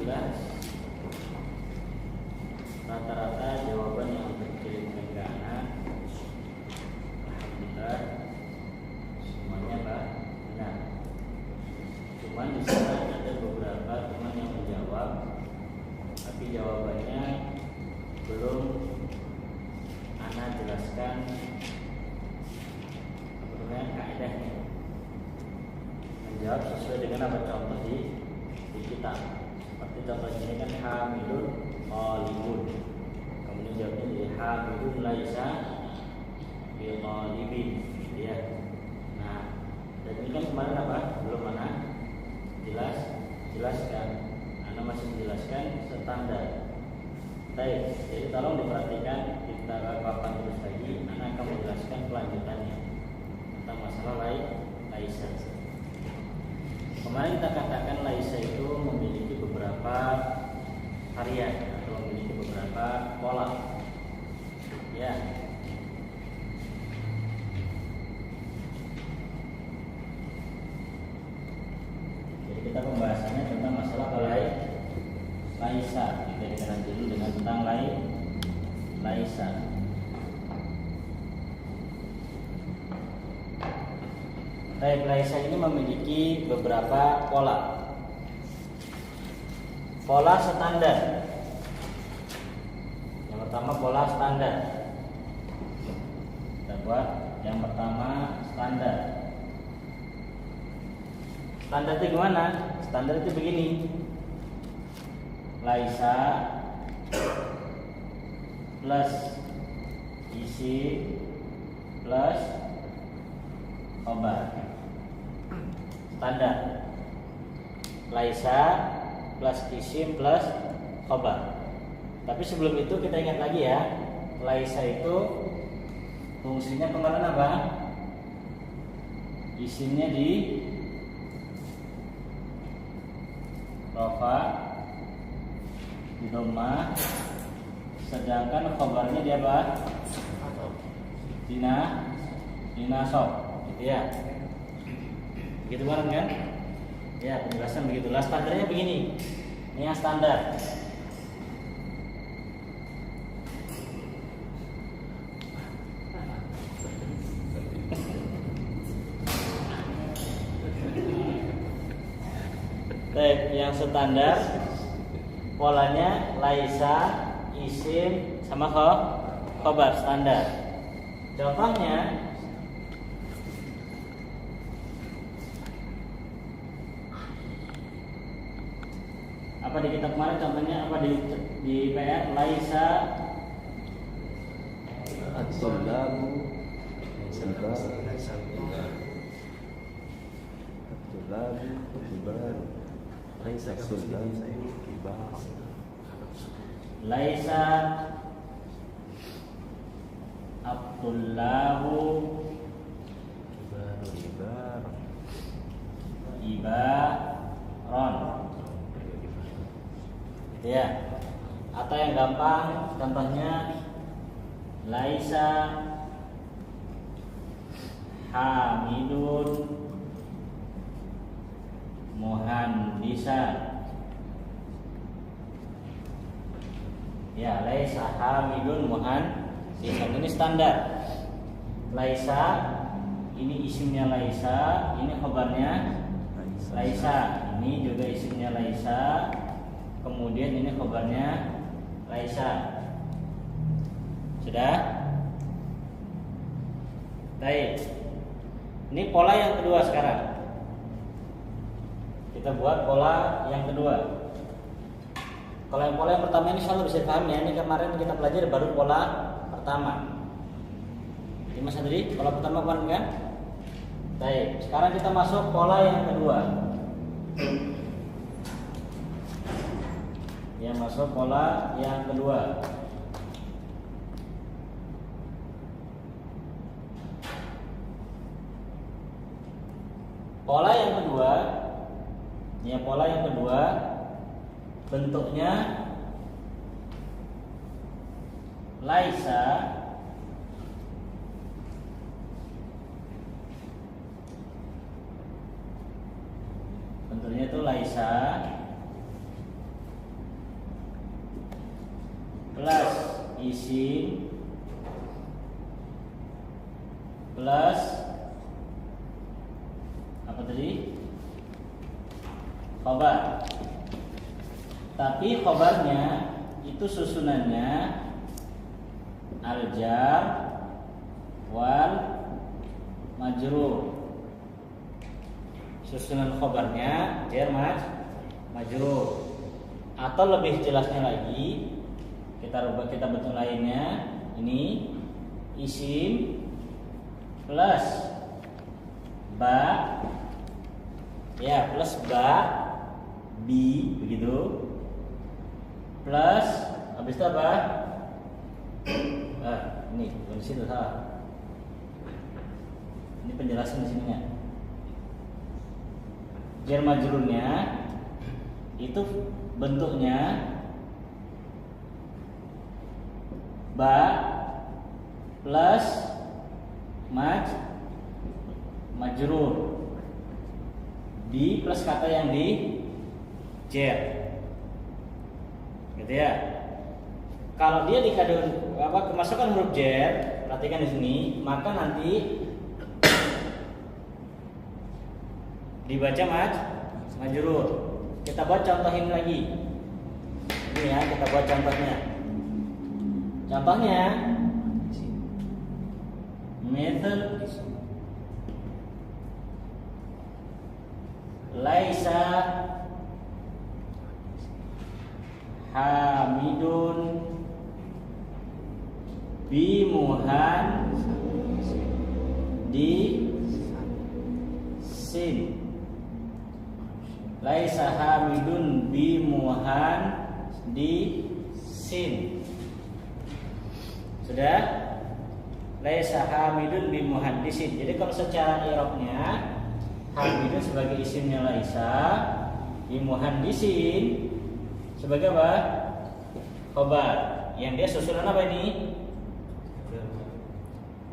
jelas rata-rata jawaban yang terkirim ke anak alhamdulillah semuanya benar. Cuman di sana ada beberapa teman yang menjawab tapi jawabannya belum anak jelaskan kaidahnya, menjawab sesuai dengan apa contoh di kitab. Seperti contohnya ini kan hamilun qalibun, kemudian jawabnya jadi hamilun laisa bil qalibin, ya. Nah, dan ini kan kemarin apa? Belum mana jelaskan. Anda masih menjelaskan standar. Baik, jadi tolong diperhatikan, kita papan terus lagi. Anda akan menjelaskan kelanjutannya tentang masalah laisa. Kemarin kita katakan laisa itu memiliki beberapa varian atau memiliki beberapa pola. Ya. Jadi kita pembahasannya tentang masalah laisa. Kita dikenal dulu dengan tentang laisa. Baik, laisa ini memiliki beberapa pola. Pola standar. Yang pertama pola standar. Kita buat yang pertama standar. Standar itu gimana? Standar itu begini. Laisa plus isi plus khabar. Standar. Laisa plus isim plus khabar. Tapi sebelum itu kita ingat lagi ya, laisa itu fungsinya kemarin apa? Isimnya di rafa, di dhamma, sedangkan khabarnya dia apa? Di nasab, gitu ya. Begitu kan? Ya, penjelasan begitulah. Standarnya begini. Ini yang standar. Baik, yang standar polanya laisa, isim sama khabar standar. Contohnya apa di kitab kemarin, contohnya apa di PR laisa at-tullabu kibar laisa at-tullabu kibar laisa at-tullabu kibaron. Ya, atau yang gampang contohnya laisa hamidun muhandisan. Ya, laisa hamidun muhandisan, ini standar. Laisa ini isimnya laisa, ini khabarnya laisa, ini juga isimnya laisa. Kemudian ini khabarnya laisa. Sudah? Baik. Ini pola yang kedua sekarang. Kita buat pola yang kedua. Kalau yang pola yang pertama ini insyaallah bisa paham ya. Ini kemarin kita pelajari baru pola pertama. Ini Mas Andri, pola pertama kan? Baik. Sekarang kita masuk pola yang kedua. Yang masuk pola yang kedua. Pola yang kedua, ya pola yang kedua bentuknya laisa bentuknya itu laisa isim plus apa tadi? Khobar. Tapi khobarnya itu susunannya al-jar wal majrur. Susunan khobarnya jar majrur. Atau lebih jelasnya lagi, kita bentuk lainnya, ini isim plus ba, ya plus ba bi begitu, plus habis itu apa? Ini bukan di situ, salah. Ini penjelasan di sininya. Jar majrurnya itu bentuknya ba plus majrur, bi plus kata yang di jar, gitu ya. Kalau dia dikandung kemasukan huruf jar, perhatikan di sini, maka nanti dibaca majrur. Kita buat contohin lagi. Ini ya, kita buat contohnya. Contohnya method laisa hamidun bimuhan di sin. Laisa hamidun bimuhan di sin. Sudah? Laisa hamidun bimuhan di sin. Jadi kalau secara i'rabnya hamidun sebagai isimnya laisa, bimuhan di sin sebagai apa? Khobar. Yang dia susunan apa ini?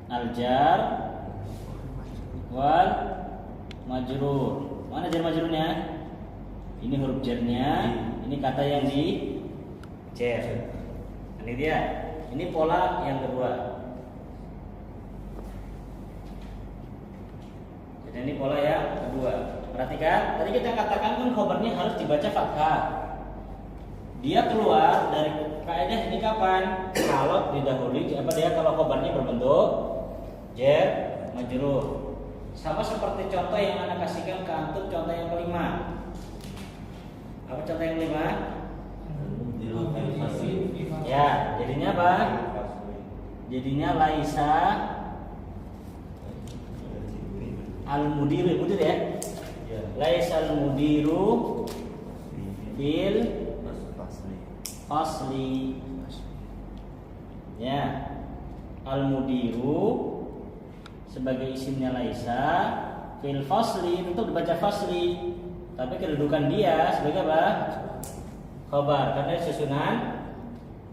Al-jar wal majrur. Mana jar majrurnya? Ini huruf jarnya, ini kata yang di jar. Ini dia. Ini pola yang kedua. Jadi ini pola yang kedua. Perhatikan, tadi kita katakan kan khobarnya harus dibaca fathah. Dia keluar dari kaidah ini kapan? Kalau didahului kalau khobarnya berbentuk jar majrur. Sama seperti contoh yang Anda kasihkan ke antum, contoh yang kelima. Apa contoh yang kelima? Ya, jadinya apa? Jadinya laisa al-mudiru, mudir ya? Laisa al-mudiru bil fasli. Ya, al-mudiru sebagai isimnya laisa, fil fasli itu dibaca fasli, tapi kedudukan dia sebagai apa? Khobar, karena susunan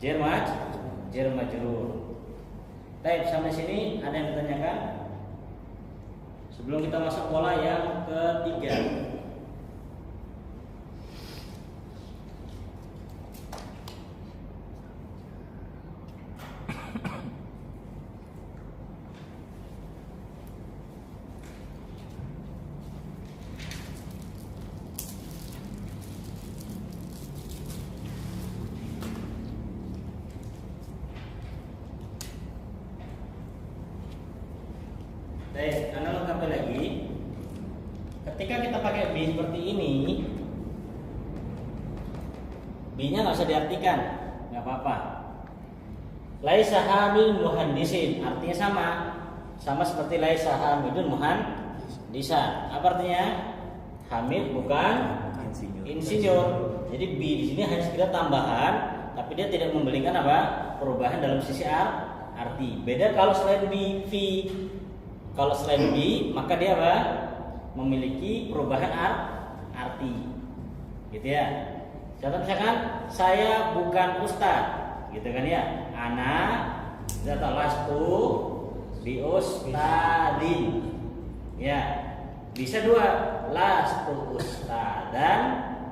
jar majrur. Baik, sampai sini ada yang ditanyakan? Sebelum kita masuk pola yang ketiga. Baik, Anda lengkapi lagi. Ketika kita pakai bi seperti ini, bi-nya nggak usah diartikan, nggak apa-apa. Laisa hamil muhandisin, artinya sama seperti laisa hamidun muhandisan. Apa artinya? Hamid bukan insinyur. Jadi bi di sini hanya sekedar tambahan, tapi dia tidak memberikan perubahan dalam sisi arti. Beda kalau selain bi, Kalau selain bi, maka dia memiliki perubahan arti, gitu ya. Contoh misalkan saya bukan ustaz, gitu kan ya. Ana lastu bi ustadin. Ya, bisa dua, lastu ustadan,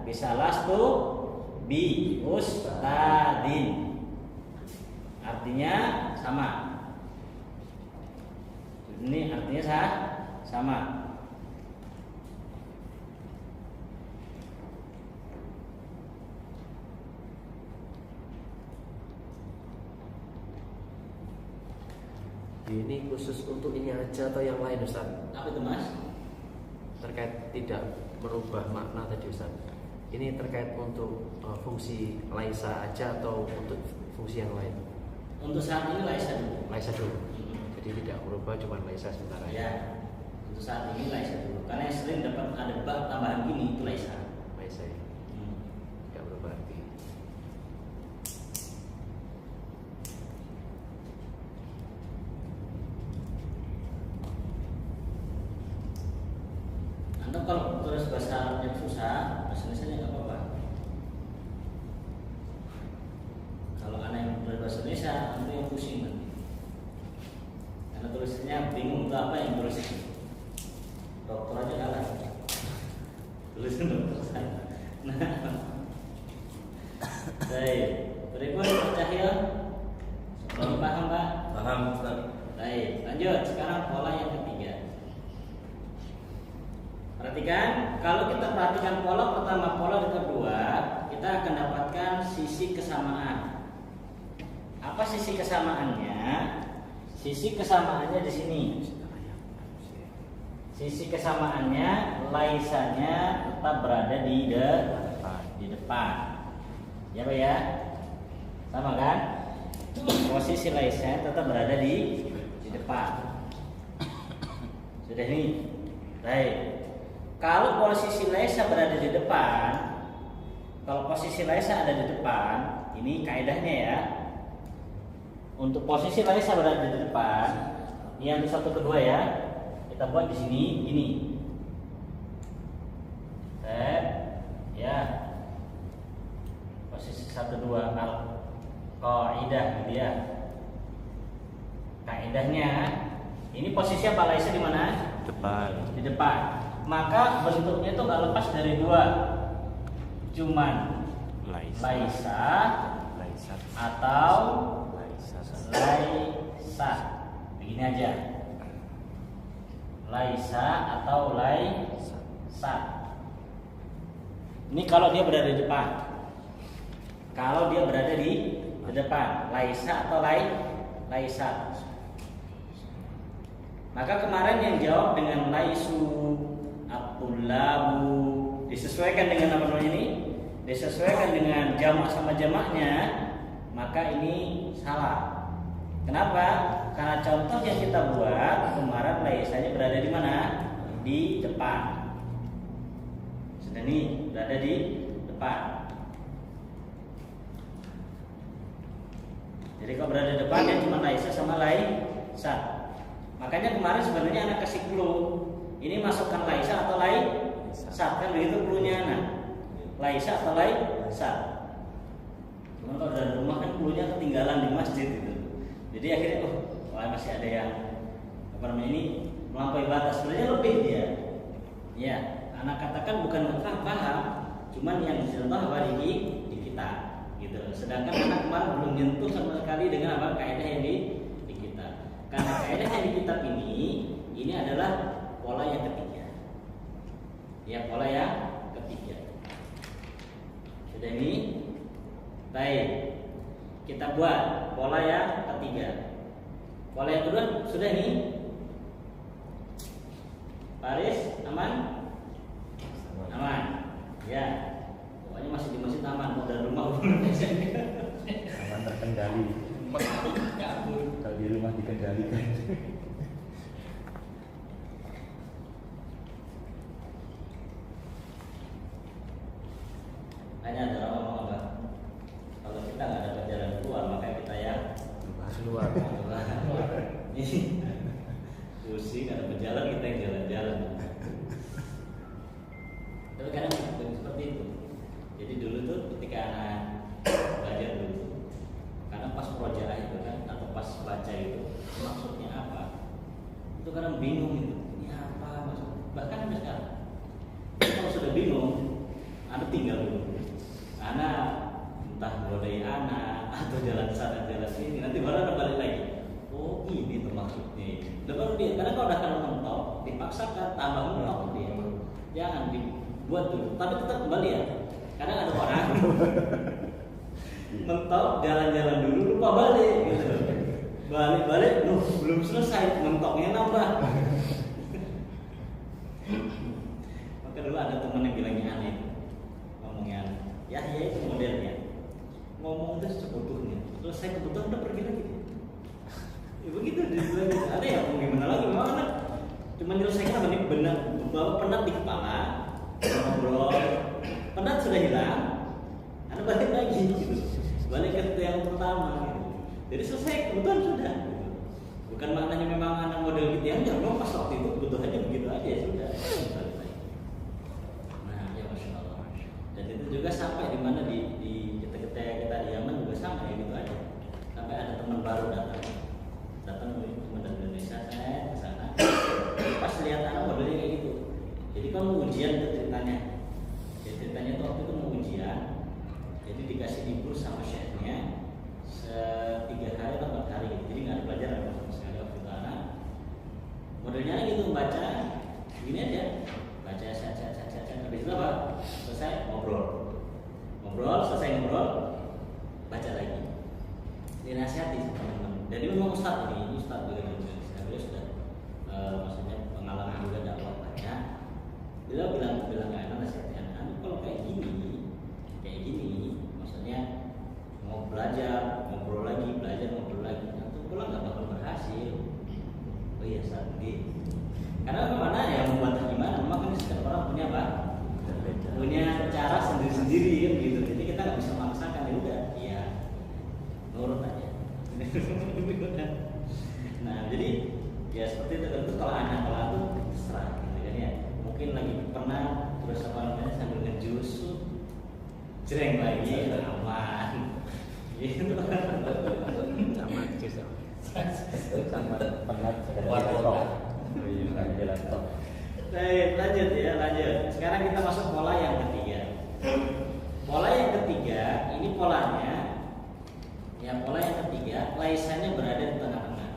bisa lastu bi ustadin. artinya sama. Ini artinya sama. Ini khusus untuk ini aja atau yang lain Ustaz? Apa itu Mas? Terkait tidak merubah makna tadi Ustaz. Ini terkait untuk fungsi laisa aja atau untuk fungsi yang lain? Untuk saat ini laisa dulu. Laisa dulu. Jadi tidak merubah, cuma laisa sementara. Ya. Untuk saat ini laisa dulu. Karena yang sering dapat ada bab tambahan gini itu laisa. Laisa ya. Tidak berubah arti. Anda kalau tulis bahasa Arabnya susah, bahasa Indonesia nggak apa-apa. Kalau anak yang tulis bahasa Indonesia, Anda yang pusing nanti. Karena tulisannya bingung untuk apa yang tulisnya. Dokter aja kalah. Tulisan dokter saya. Nah, baik. Berikut Cahil. Belum paham Pak? Paham Ustaz. Baik, lanjut. Sekarang pola yang ketiga. Perhatikan, kalau kita perhatikan pola pertama, pola kedua, kita akan dapatkan sisi kesamaan. Apa sisi kesamaannya? Sisi kesamaannya di sini. Sisi kesamaannya, laisanya tetap berada di depan. Ya Pak ya? Sama kan? Posisi laisanya tetap berada di depan. Sudah nih. Baik. Kalau posisi laisa berada di depan, kalau posisi laisa ada di depan, ini kaidahnya ya. Untuk posisi laisa berada di depan, ini yang satu kedua ya. Kita buat di sini ini. Ya. Posisi 1 2 al-qaidah gitu ya. Kaidahnya ini posisi apa laisa di mana? Depan. Di depan. Maka bentuknya itu nggak lepas dari dua, cuman laisa atau laisa. Begini aja, laisa atau laisa. Ini kalau dia berada di depan. Kalau dia berada di depan, laisa atau laisa. Maka kemarin yang jawab dengan laisu, at-tullabu, disesuaikan dengan apa namanya ini? Disesuaikan dengan jamak sama jamaknya, maka ini salah. Kenapa? Karena contoh yang kita buat kemarin laisanya berada di mana? Di depan. Sudah nih, berada di depan. Jadi kalau berada di depan ya cuma laisa sama laisa. Makanya kemarin sebenarnya anak kasih clue. Ini masukkan laisa atau laisa, kan begitu clue-nya anak. Laisa atau laisa. Cuma kalau dari rumah kan clue-nya ketinggalan di masjid gitu. Jadi akhirnya masih ada yang apa namanya ini melampaui batas. Sebenarnya lebih dia. Ya, anak katakan bukan nggak paham, cuman yang dicontoh apa di kita gitu. Sedangkan anak kemarin belum nyentuh sama sekali dengan apa kaidah yang di kita. Karena kaidah yang di kitab ini adalah pola yang ketiga. Ya, pola yang ketiga. Sudah ini? Baik. Kita buat pola yang ketiga. Pola yang kedua sudah nih? Paris aman? Aman. Ya. Pokoknya masih di masjid aman, mau dari rumah Aman terkendali. Kalau di rumah dikendalikan. Hanya ada orang ngomong apa? Kalau kita nggak dapat jalan keluar, maka kita yang Keluar. Ini pusing nggak dapat jalan, kita yang jalan-jalan. Tapi kadang seperti itu. Jadi dulu tuh ketika anak belajar dulu, kadang pas projaah itu kan atau pas baca itu maksudnya apa? Itu kadang bingung gitu. Ini apa maksud? Bahkan sampai sekarang. Kalau sudah bingung, Anda tinggal dulu. Anak entah godai anak atau jalan sana jalan sini, nanti baru ada balik lagi. Oh ini tuh maksudnya. Udah baru dia, karena kalau udah kalau mentok dipaksakan tambah mentok dia. Jangan dibuat dulu, tapi tetap kembali ya. Kadang ada orang mentok jalan-jalan dulu lupa balik gitu. Balik-balik, belum selesai mentoknya nambah. Maka dulu ada teman yang bilangnya aneh, ngomongnya, ya itu modelnya. Ngomong itu sebodohnya, selesai kebutuhan udah pergi lagi. Ya begitu dibilang gitu. Ada ya mau gimana lagi, memang anak cuma nyelesaikan apa nih, benar bawa penat di kepala, ngobrol, penat sudah hilang, anda balik lagi gitu. Balik ke yang pertama gitu. Jadi selesai kebutuhan sudah gitu. Bukan maknanya memang anak model gitu ya, memang pas waktu itu kebutuhannya begitu aja ya sudah. Nah ya masya Allah. Dan itu juga sampai di mana di kita di Yaman juga sama ya gitu aja. Sampai ada teman baru datang teman dari Indonesia, saya ke sana. Pas lihat anak modelnya kayak gitu. Jadi kan mau ujian itu ceritanya. Jadi ceritanya itu waktu itu mau ujian. Jadi dikasih libur sama chefnya 3 hari atau 4 hari gitu. Jadi nggak ada pelajaran sama sekali waktu itu anak. Modelnya gitu membaca, gini aja, baca set. Habis itu apa? Selesai ngobrol, selesai ngobrol, baca lagi. Dinasihati sama teman-teman. Jadi memang Ustadz ini Ustadz juga di Indonesia, beliau sudah maksudnya pengalaman juga dakwah banyak. Beliau bilang ke anak nasihatnya, kalau kayak gini, maksudnya mau belajar, ngobrol lagi, nanti pulang nggak bakal berhasil. Oh iya saat ini, karena mana yang membantah gimana, memang kan setiap orang punya apa? Punya cara sendiri-sendiri kan gitu. Jadi kita nggak bisa memaksakan, ya udah, iya, nurut aja. Nah jadi ya seperti itu. Tentu kalau anak itu terserah gitu kan ya. Mungkin lagi pernah terus apa namanya sambil ngejus, jereng lagi, aman. Gitu. Sama jus. Sama penat jalan top. Baik, lanjut. Sekarang kita masuk pola yang ketiga. Pola yang ketiga, ini polanya. Ya, pola yang ketiga, laisannya berada di tengah-tengah.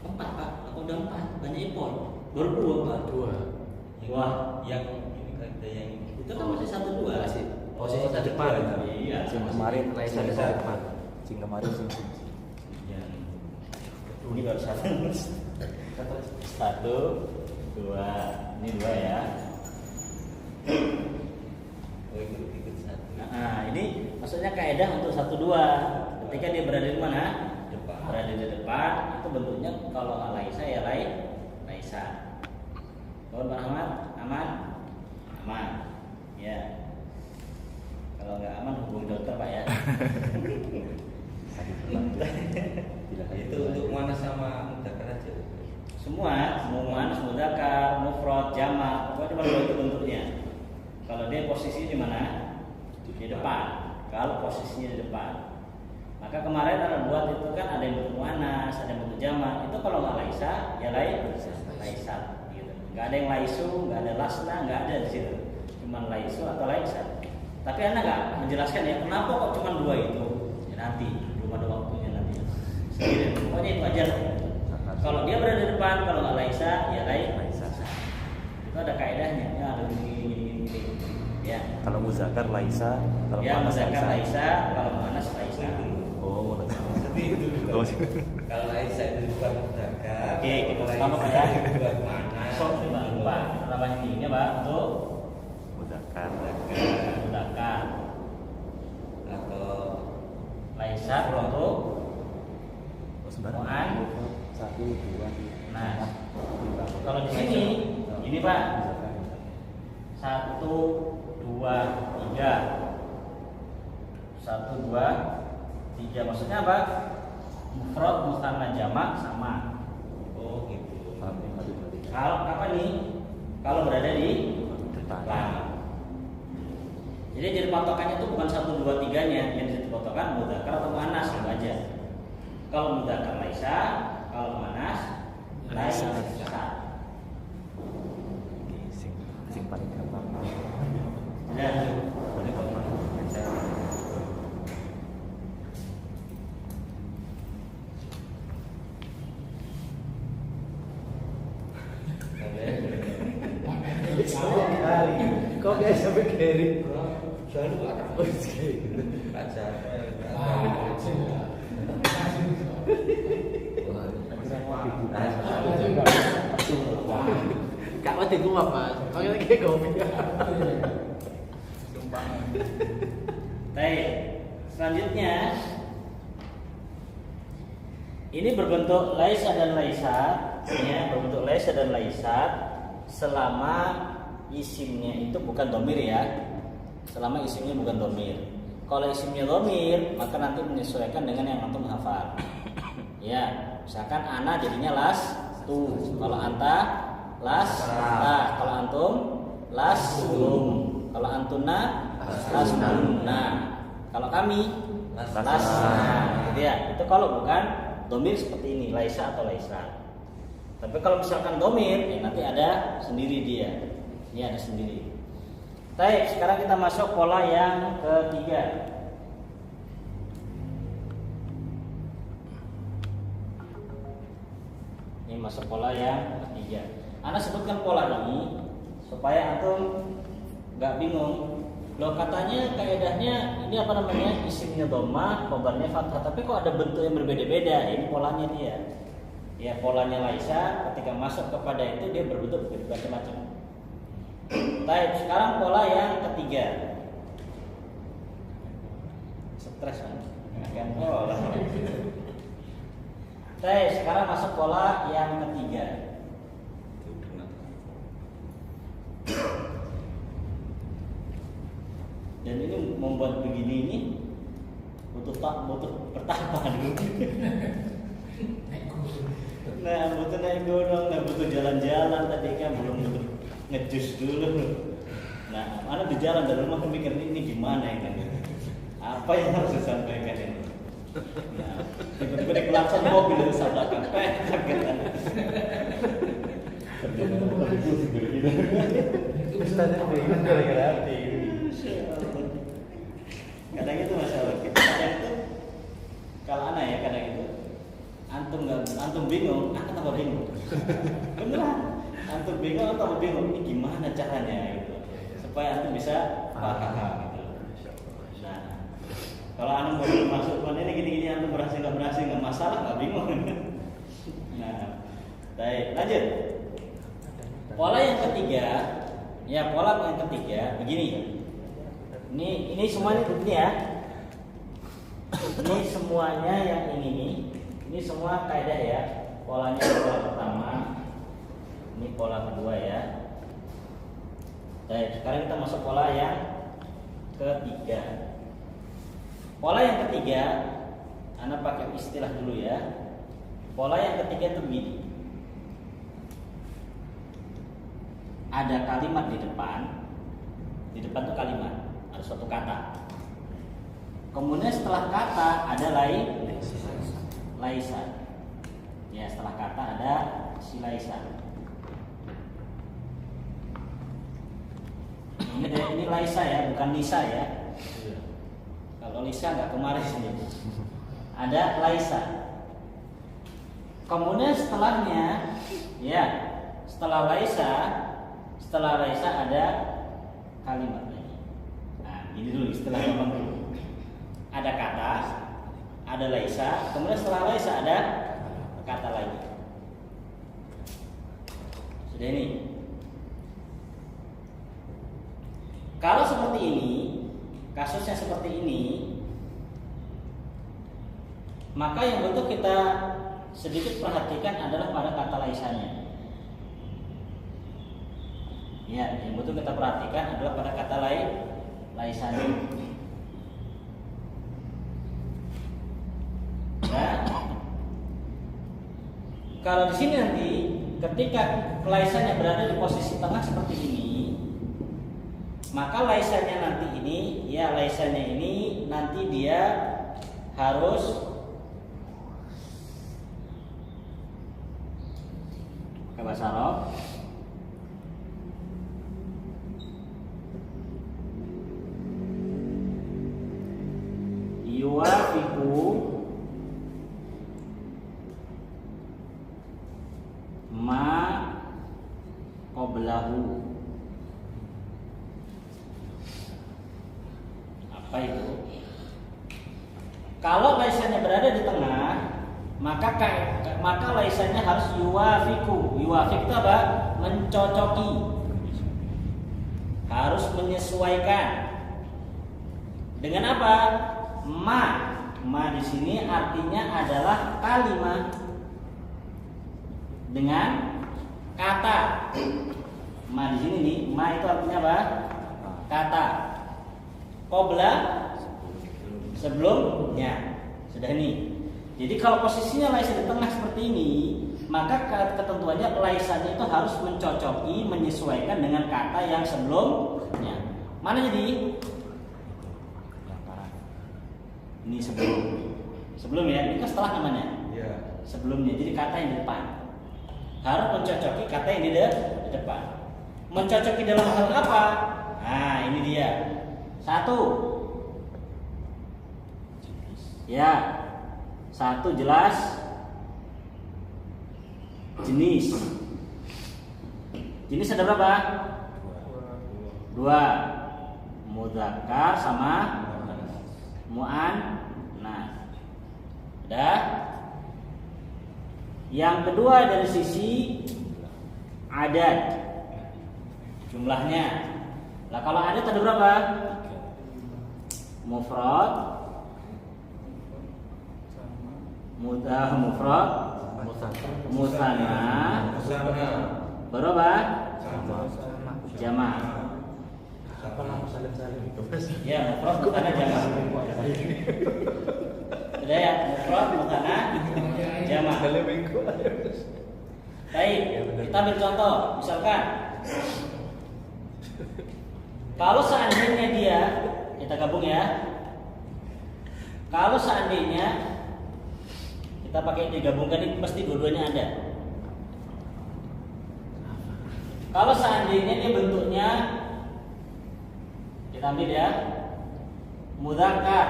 4 Pak, aku udah 4, banyak ekor. Baru 2 Pak. 2. Wah, yang ini kan ada yang itu kan masih 1-2 sih. Posisi di depan. Iya. sing kemarin Laisan di depan. sing kemarin sing yang ini baru 1, 2, ini 2 ya. oh ikut satu Nah, ini maksudnya kaidah untuk 1-2. Ketika dia berada di mana? depan. Berada di depan, itu bentuknya kalau nggak laisa ya laisa. Kalau Pak Ahmad aman. Ya. Kalau nggak aman hubungi dokter Pak ya. Itu untuk mana sama mudakar aja. Semua, muannas, mudzakkar, mufrad, jamak, pokoknya cuma 2 itu bentuknya. Kalau dia posisi di mana? Di depan. Kalau posisinya di depan, maka kemarin ada buat itu kan ada yang bentuk muannas, ada yang bentuk jamak. Itu kalau nggak laisa, ya laisa. Gitu. Nggak ada yang laisu, nggak ada lasna, nggak ada di situ. Cuma laisu atau laisa. Tapi Anda nggak menjelaskan ya kenapa kok cuma 2 itu? Ya nanti, belum ada waktunya nanti. Sendiri. Pokoknya itu aja. Kalau dia berada di depan, kalau nggak laisa, ya laisa. Itu ada kaidahnya. Ya ada gini. Ya. Kalau muzakkar laisa, kalau Ya muannas muzakkar laisa, kalau muannas laisa. Oh, Seperti itu dulu. Kalau laisa itu bukan muzakkar. Oke, kita kalau tambah laisa ya. itu bukan mana? Sok Pak, tambah ini Pak untuk muzakkar. mudzakkar. Atau Laisa untuk muan. 1, 2. Nah, kalau di sini ini Pak 1, 2, 3. 1, 2, 3. Maksudnya apa? Mufrad, musanna, jamak sama. oh gitu. Kalau apa nih? Kalau berada di depan. Jadi patokannya itu bukan 1, 2, 3-nya yang jadi patokan mudzakkar atau muannas itu aja. Kalau mudzakkar laisa, kalau muannas laisa. Sing paling gampang. Dan Gary. Selalu ada. Aja. Kak mati gua Mas. Panggil kayak kopi. Baik. Selanjutnya ini berbentuk laisa dan laisat, ya, berbentuk laisa dan laisat selama isimnya itu bukan domir ya. Selama isimnya bukan domir. Kalau isimnya domir, maka nanti menyesuaikan dengan yang antum hafal. Ya, misalkan ana jadinya las tu. Kalau anta las ta. Kalau antum las tum. Kalau antuna las tunna. Kalau kami las gitu ya. Itu kalau bukan domir seperti ini, laisa atau laisa. Tapi kalau misalkan domir, ya nanti ada sendiri dia. Ini ada sendiri. Baik, sekarang kita masuk pola yang ketiga. Ini masuk pola yang ketiga. Ana sebutkan pola ini supaya antum nggak bingung. Loh katanya kaidahnya ini apa namanya isimnya dhammah, khobarnya fathah, tapi kok ada bentuk yang berbeda-beda? Ini polanya dia. Ya polanya laisa ketika masuk kepada itu dia berbentuk macam-macam. Baik, sekarang pola yang ketiga. Stres kan? Pola. Baik, sekarang masuk pola yang ketiga. Dan ini membuat begini ini butuh pertahanan. Nah, butuh naik gunung, nah butuh jalan-jalan tadi kan belum ngejus dulu. Nah, mana di jalan dari rumah mikir ini gimana ini? Apa yang harus disampaikan ini? Nah, tiba-tiba di klakson mobil dari sebelah kanan. Kadang itu masalah kita kadang itu kalau anak ya kadang itu antum bingung, aku tambah bingung. Beneran, antum bingung, tambah bingung. Ini gimana caranya gitu supaya antum bisa paham gitu. Nah, kalau antum baru masuk mana ini gini-gini antum berhasil nggak masalah, nggak bingung. Nah, baik lanjut. Pola yang ketiga, ya pola yang ketiga begini. Ini semuanya begini ya. Ini semuanya yang ini nih. Ini semua kaidah ya. Polanya pola pertama. Ini pola kedua ya. Baik, sekarang kita masuk pola yang ketiga. Pola yang ketiga, Anda pakai istilah dulu ya. Pola yang ketiga itu begini. Ada kalimat di depan tuh kalimat, ada suatu kata. Kemudian setelah kata ada laisa. Ya, setelah kata ada si laisa. Ini laisa ya, bukan lisa ya. Kalau lisa nggak kemarin sini. Ada laisa. Kemudian setelahnya, ya, setelah laisa ada kalimat lagi. Nah, ini dulu istilah gampang dulu. Ada kata, ada laisa, kemudian setelah laisa ada kata lagi. Sudah ini. Kalau seperti ini, kasusnya seperti ini, maka yang butuh kita sedikit perhatikan adalah pada kata laisanya. Ya, yang butuh kita perhatikan adalah pada kata laisanya. Nah, kalau di sini nanti ketika laisanya berada di posisi tengah seperti ini, maka laisanya nanti ini, ya laisanya ini nanti dia harus pakai bahasa Arab. Yuwafiqu ma qablahu. Apa itu? Kalau laisannya berada di tengah, maka laisannya harus yuwafiku. Yuwafik itu apa? Mencocoki. Harus menyesuaikan. Dengan apa? Ma di sini artinya adalah kalimat dengan kata. Ma di sini nih, ma itu artinya apa? Kata. Qabla sebelumnya. Sudah ini. Jadi kalau posisinya laisa di tengah seperti ini, maka ketentuannya laisannya itu harus mencocoki, menyesuaikan dengan kata yang sebelumnya. Mana jadi? Ini sebelum ya, ini kan setelah namanya. Ya. Sebelumnya, jadi kata yang di depan harus mencocoki kata yang di depan. Mencocoki dalam hal apa? Nah, ini dia. Satu, ya, satu jelas jenis. Jenis ada berapa? Dua. Mudzakkar sama mu'annas. Udah? Yang kedua dari sisi adat, jumlahnya. Lah kalau adat ada berapa? Mufrad, mufrad, musanna, berapa? Jama'. Ya, mufrad musanna jama'. Sudah ya, mufrad musanna jama'. Baik, kita ambil contoh. Misalkan kalau seandainya dia, kita gabung ya. Kalau seandainya kita pakai digabungkan, ini pasti dua-duanya ada. Kalau seandainya dia bentuknya, kita ambil ya, mudzakkar,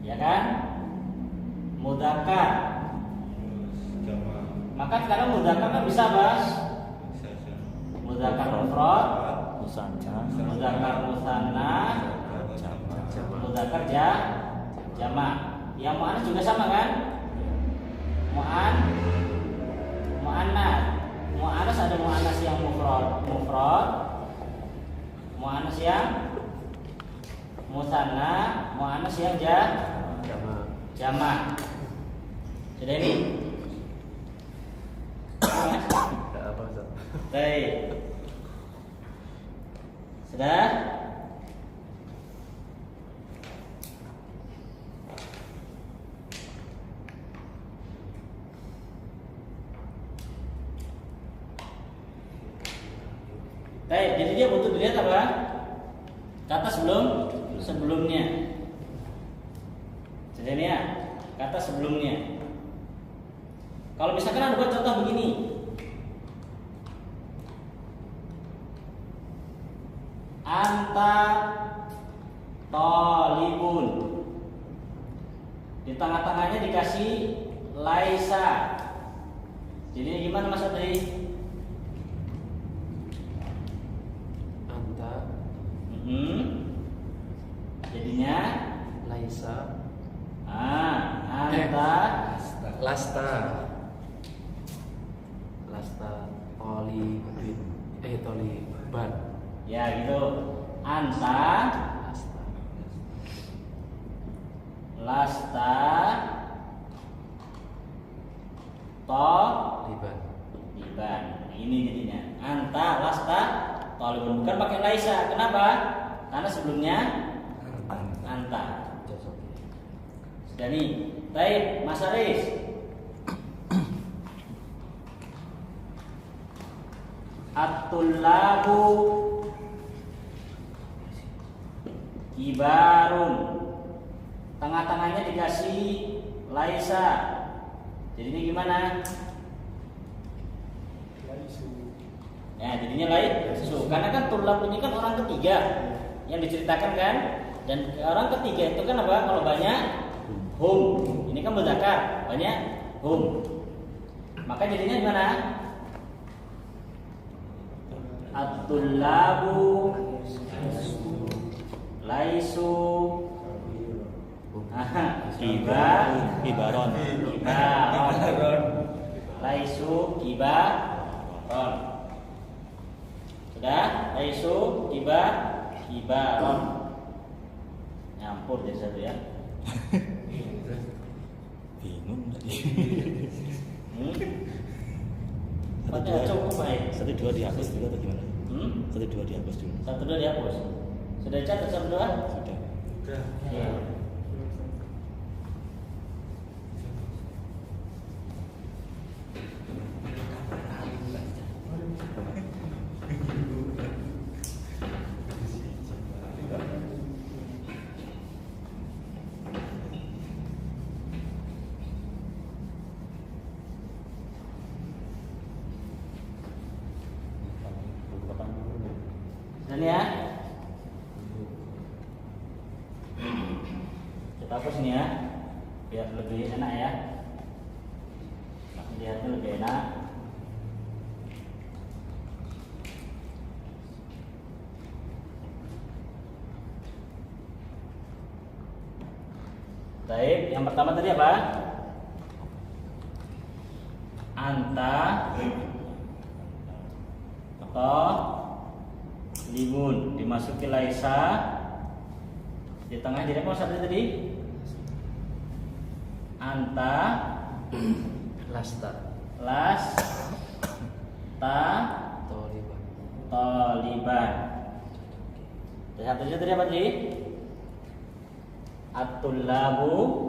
ya kan? Mudzakkar. Maka sekarang mudzakkar kan bisa bahas mudzakkar mufrad, mudzakkar musanna, mudzakkar jama'. Yang mu'annas juga sama kan? Mu'annas. Mu'annas ada mu'annas yang mufrad, mu'annas yang musanna, mu'annas yang jama'. Sudah ini? Baik. Sudah? Baik, jadi dia butuh dilihat apa? Kata sebelumnya. Sudah ini ya? Kata sebelumnya. Kalau misalkan ada buat contoh begini. Anta tolibun. Di tengah-tengahnya dikasih laisa. Jadi gimana Mas Adri? Jadinya laisa. Anta Lasta toliban. Ya gitu. Anta lasta toliban. Ini jadinya anta lasta toliban, bukan pakai laisa. Kenapa? Karena sebelumnya anta. Sudah nih. Baik, Mas Aris. At-tullabu kibarun. Tengah-tengahnya dikasih laisa. Jadi ini gimana? Ya, jadinya laisu. Karena kan tullab ini kan orang ketiga yang diceritakan kan, dan orang ketiga itu kan apa? Kalau banyak hum, ini kan mudzakkar, banyak hum, maka jadinya gimana? At-tullabu kibaron. Kibaron. Laisu kibaron. Sudah? Laisu kibaron. Nyampur jadi satu ya. Bingung tadi. Pada cukup baik. 1 2 dihapus dulu atau gimana? 1 2 dihapus dulu. 1 2 dihapus. Sudah catat 1 2? Sudah. Udah. Iya. Dan ya, kita hapus nih ya, biar lebih enak ya. Lihatnya lebih enak. Baik, yang pertama tadi apa? Anta atau libun dimasuki laisa, di tengah jadi apa satu tadi? Anta Lasta. Toliban. Yang satunya tadi apa sih? At-tullabu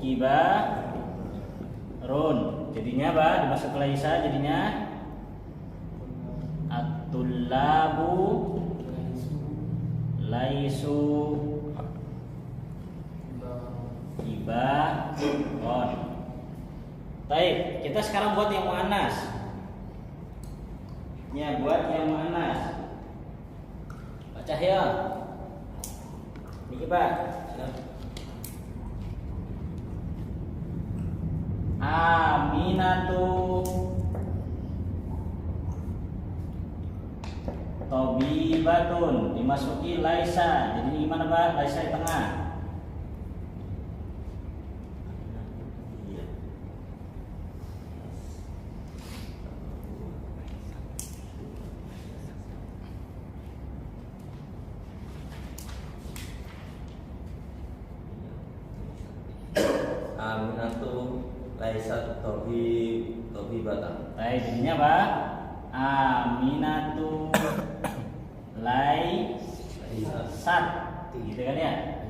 kibarun. Jadinya apa? Dimasuk laisa jadinya at-tullabu laisu kibarun. Baik, kita sekarang buat yang muannas. Ya, buat yang muannas. Pak Cahyo. Niki Pak. Aminatu Tobibatun dimasuki laisa. Jadi gimana Pak? Laisa di tengah. Aminatu laisat tobibatan. Baik, jadinya apa? Aminatu laisat. Gitu kan ya?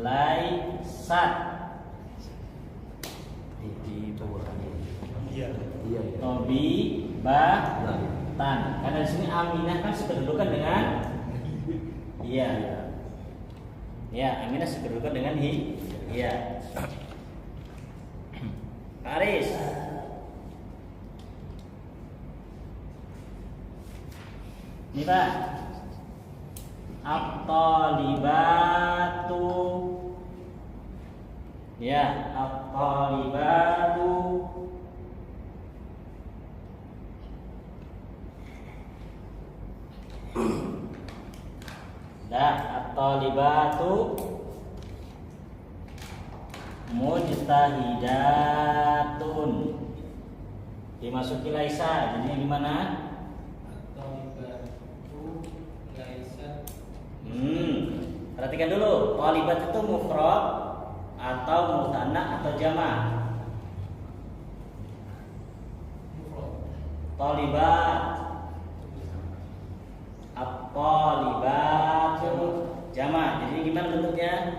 Laisat Di bawah. Iya. Iya. Tobibatan. Karena di sini Aminah kan sekedudukan dengan iya. Ya, Aminah sekedudukan dengan iya. Aris. Ini Pak. At-talibatu. Ya, at-talibatu. Dah, at-talibatu mujtahidatun. Dimasuki laisa, jadinya gimana? Perhatikan dulu, talibat itu mufrad atau mutsanna atau jama'? Talibat. At-talibat jama'. Jadi gimana bentuknya?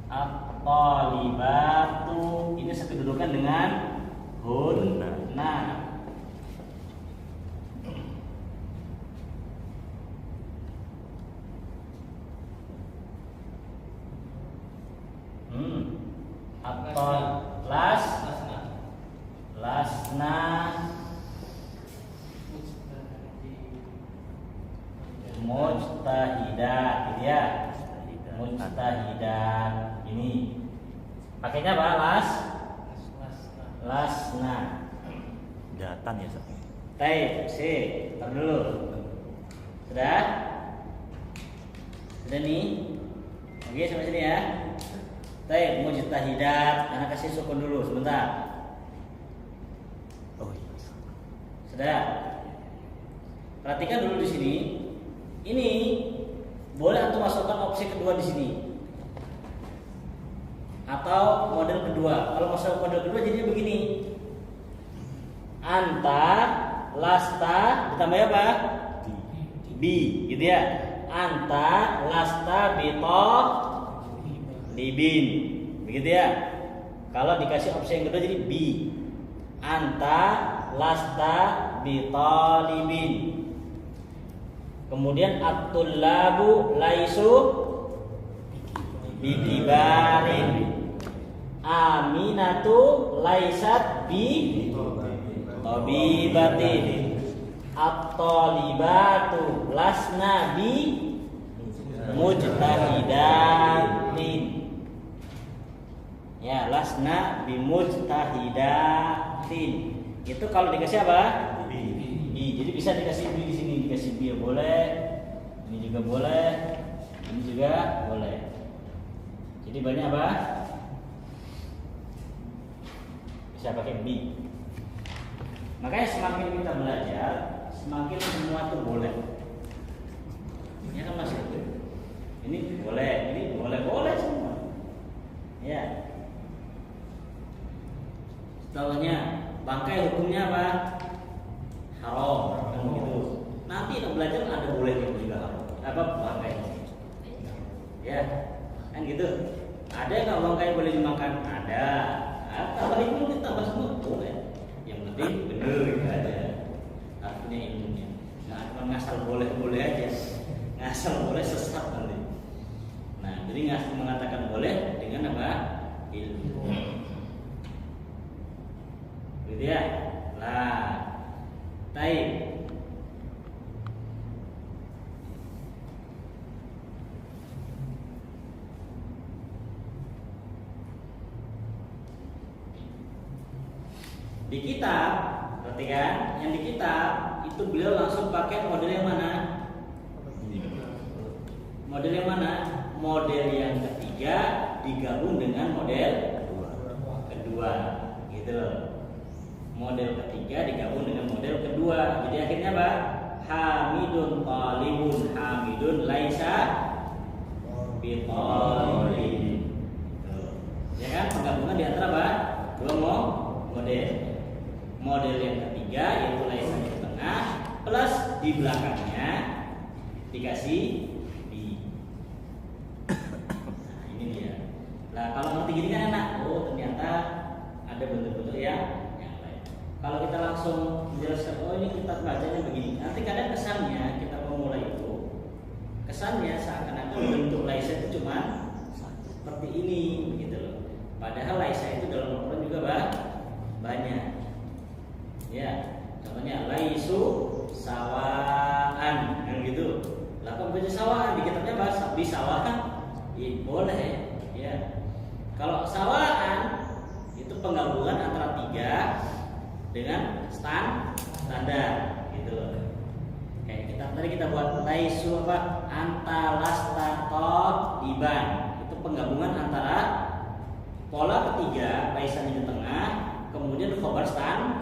At-talibatu ini sekedudukan dengan hunna. Lasna mujtahidat, gitu ya. Mujtahidat ini pakainya apa? Lasna. Datan ya, Ustaz. Taib, tar dulu. Sudah? Sudah nih? Oke, sampai sini ya. Taib, mujtahidat. Anak kasih sukun dulu sebentar. Oh iya. Sudah? Perhatikan dulu di sini. Ini boleh antum masukkan opsi kedua di sini. Atau model kedua. Kalau masuk model kedua jadinya begini. Anta, lasta, ditambah apa? Bi, gitu ya. Anta, lasta, bito, libin, begitu ya. Kalau dikasih opsi yang kedua jadi bi. Anta, lasta, bito, libin. Kemudian at-tullabu laisu bikibarin. Aminatu laisat bi tabibatin. At-talibatu lasna bi mujtahidatin. Ya, lasna bi mujtahidatin. Itu kalau dikasih apa? Bi. Jadi bisa dikasih bi di sini, dikasih bi ya boleh. Ini juga boleh. Ini juga boleh. Jadi banyak apa? Bisa pakai bi. Makanya semakin kita belajar, semakin semua itu boleh. Ini kan masih ini boleh semua. Ya. Setelahnya bangkai hukumnya apa? Haram, kan begitu. Nanti kita belajar ada bolehnya juga haram. Apa bangkai? Ya, kan gitu. Ada nggak bangkai boleh dimakan? Ada. Kalau itu ditambah semua boleh. Yang penting benar gitu aja. Artinya ilmunya. Nggak cuma ngasal boleh aja. Ngasal boleh sesat nanti. Nah, jadi ngasal mengatakan boleh dengan apa? Ilmu. Gitu ya. Lah, taib. Di kitab, perhatikan, yang di kitab itu beliau langsung pakai model yang mana? Model yang mana? Model yang ketiga digabung dengan model kedua, gitu loh. Model ketiga digabung dengan model kedua. Jadi akhirnya apa? Hamidun talibun, hamidun laisa bitalibin. Ya kan? Penggabungan di antara apa? Dua model. Model yang ketiga yaitu laisa di tengah plus di belakangnya dikasih bi. Nah, ini dia. Nah, kalau ngerti gini kan enak. Oh, ternyata ada bentuk-bentuk yang lain. Kalau kita langsung menjelaskan, oh ini kita bacanya begini. Nanti kadang kesannya kita memulai itu, kesannya seakan-akan bentuk laisa itu cuma seperti ini, begitu loh. Padahal laisa itu dalam Al-Quran juga banyak. Ya, contohnya laisu sawaan, kan gitu. Lah kok baca sawaan di kitabnya bahasa bi sawaan? Ya, boleh, ya. Kalau sawaan itu penggabungan antara tiga dengan standar, gitu loh. Kayak tadi kita buat laisu apa? Anta lasta iban. Itu penggabungan antara pola ketiga, laisanya di tengah, kemudian khobar standar,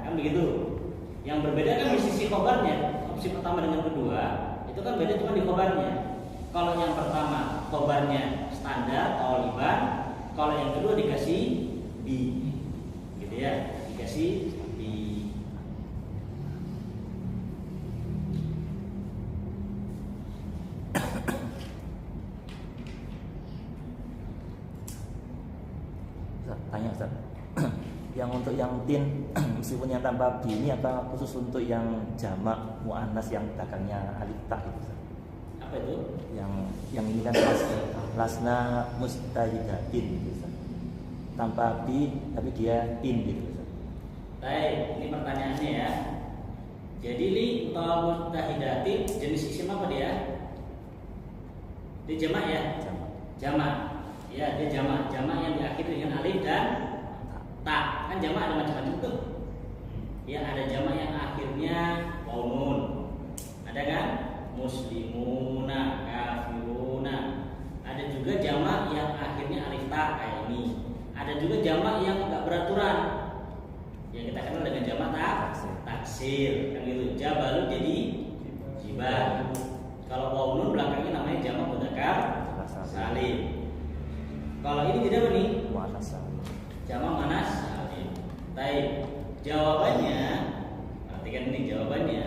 kan begitu. Yang berbeda kan di sisi khobarnya. Opsi pertama dengan kedua itu kan beda cuma di khobarnya. Kalau yang pertama khobarnya standar taliban, kalau yang kedua dikasih bi, gitu ya, dikasih bi. Tanya Ustaz. Yang untuk yang tin meskipun yang tanpa bi ini apa khusus untuk yang jamak muannas yang belakangnya alif ta itu Ustaz? Apa itu? Yang ini kan lasna mustahidatin gitu Ustaz. Tanpa bi tapi dia tin gitu Ustaz. Baik, ini pertanyaannya ya. Jadi li mustahidatin jenis isim apa dia? Dia jamak ya? Jamak. Ya, dia jamak. Jamak yang diakhiri dengan alif dan ta. Kan jamak ada macam-macam tuh. Ya, ada jamak yang akhirnya waw nun. Ada kan? Muslimuna, kafiruna. Ada juga jamak yang akhirnya alif ta kayak ini. Ada juga jamak yang enggak beraturan. Yang kita kenal dengan jamak taksir. Kan gitu. Jabalun jadi jibal. Kalau waw nun belakangnya namanya jamak mudzakkar salim. Kalau ini tidak apa nih? Muannas salim. Jamak muannas salim. Baik. Jawabannya, perhatikan ini jawabannya.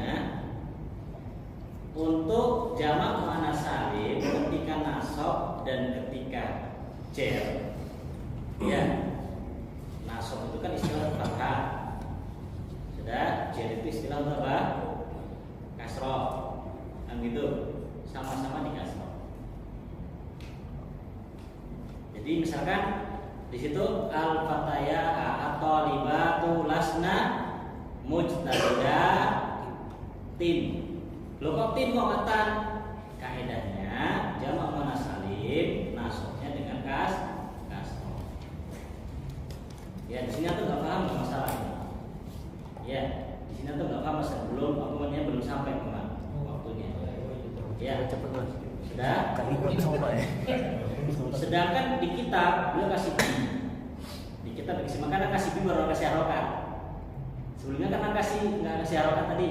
Untuk jamak muannas salim ketika nasab dan ketika jar, ya, nasab itu kan istilah fathah, sudah jar itu istilah apa? Kasroh, kan gitu, sama-sama di kasroh. Jadi misalkan di situ al-fataya atau libatu lasna mujtahidatin. Lo kok tin kok ngatan? Kaidahnya jamak muannas salim nasabnya dengan kasroh. Ya, di sini tuh nggak paham masalahnya. Ya, di sini tuh nggak paham masalah belum sampai kemana waktunya. Ya, cepet mas. Sudah. Coba ya. Sedangkan di kitab beliau kasih bi. Di kitab dikasih makanya kasih bi baru kasih harokat. Sebelumnya kan nggak kasih harokat tadi.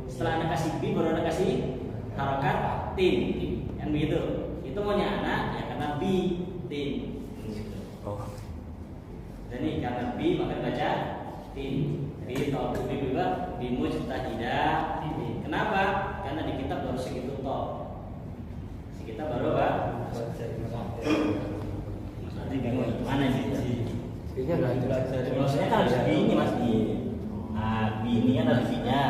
Setelah anda kasih bi baru anda kasih harokat tin. Kan begitu. Itu maunya anak ya karena bi tin. Gitu. Oh. Jadi karena bi maka baca tin. Bi atau bi juga bi mujtahidah. Kenapa? Karena di kitab baru segitu toh. Kita baru apa? Nanti bingung mana sih? Ini nggak ada. Maksudnya kan harus di ini mas di. Ini kan harus di-nya.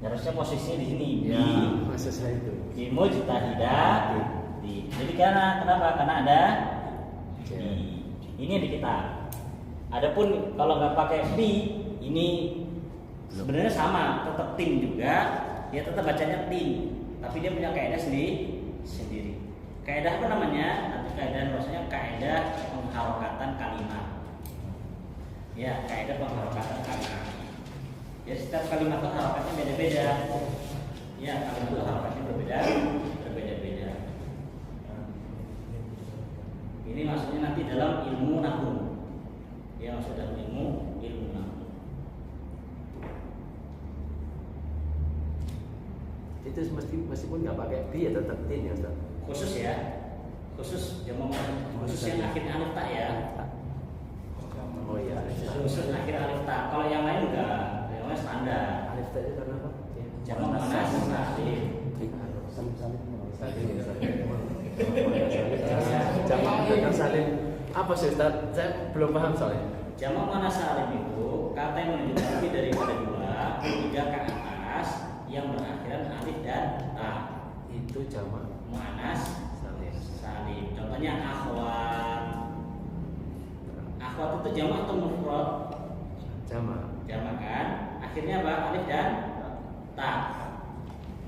Harusnya posisinya di sini. Ya, maksud saya itu. Di mujtahidah. Jadi kenapa? Karena ada di. Ini di kitab. Adapun kalau nggak pakai bi, ini sebenarnya sama, tetap tin juga. Dia tetap bacanya tin, tapi dia punya kaidah sendiri. Kaidah apa namanya? Nanti kaidah maksudnya kaidah pengharokatan kalimat. Ya, kaidah pengharokatan kalimat. Ya, setiap kalimat itu harokatnya beda-beda. Ya, kalimat itu harokatnya berbeda-beda. Ini maksudnya nanti dalam ilmu nahwu. Ya, maksud dalam ilmu nahwu. Itu meskipun nggak pakai bi ya tetap tin ya Ustaz. Khusus jamak khusus yang akhirnya alif ta ya. Oh iya. Khusus akhir alif ta. Kalau yang lain enggak, yang lain standar. Alif ta itu karena apa? Jamak muannas salim. Jamak muannas salim. Apa sih Ustaz? Saya belum paham soalnya. Jamak muannas salim itu kata yang menunjukkan lebih daripada 2, 3 ke atas yang berakhiran alif dan ta. Itu jamak Muannas salim. Contohnya akhwat. Akhwat itu jamak atau mufrad? Jamak kan? Akhirnya apa? Alif dan ta.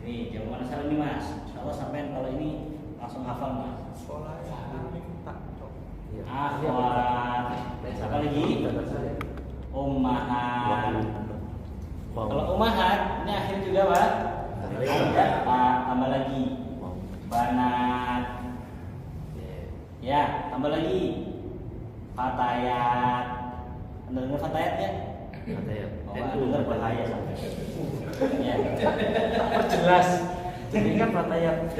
Ini jamak muannas salim nih mas. Insyaallah sampai kalau ini langsung hafal mas. Akhwat. Apa lagi? Ummahat. Kalau ummahat ini akhirnya juga apa? Ada tambah lagi banat, ya tambah lagi fatayat. Anda dengar fatayat ya? Fatayat. Dengar bahaya sampai. Ya. Jelas. Jadi kan fatayat.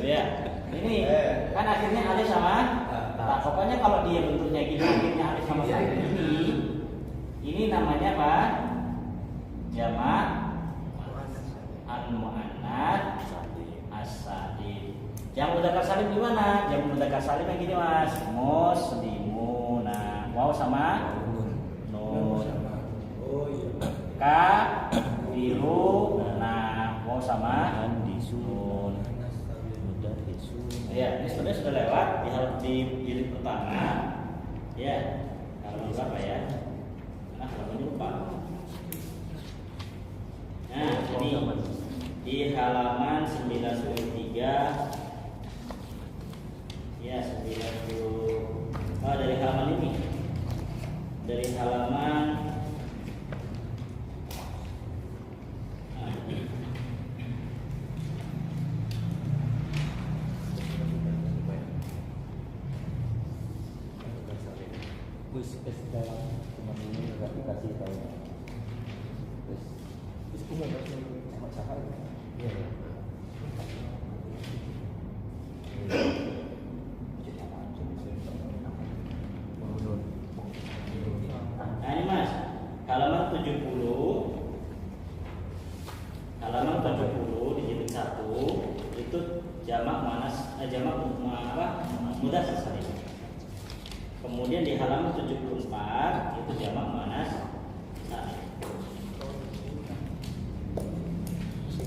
Ya. Ini kan akhirnya alif sama ta. Pokoknya kalau dia bentuknya gini akhirnya alif sama ta ini namanya apa? Jamak al-mu'annats as-salim. Jamak mudzakkar salim gimana? Jamak mudzakkar salim yang gini mas. Muslimuna. Waw sama nun. Kafiruna. Waw sama nun. Ya, ini sebenarnya sudah lewat di jilid pertama. Ya, kalau berapa ya? Nah, kalau lupa. Nah, ini di halaman 93 ya 90 dari halaman ini, dari halaman wis dalam cuma ini udah dikasih tahu wis umum sama cahar Iya. Nah ini Mas, halaman 70 di jilid 1 itu jamak muannas jamak mudzakkar salim. Kemudian di halaman 74 itu jamak muannas salim.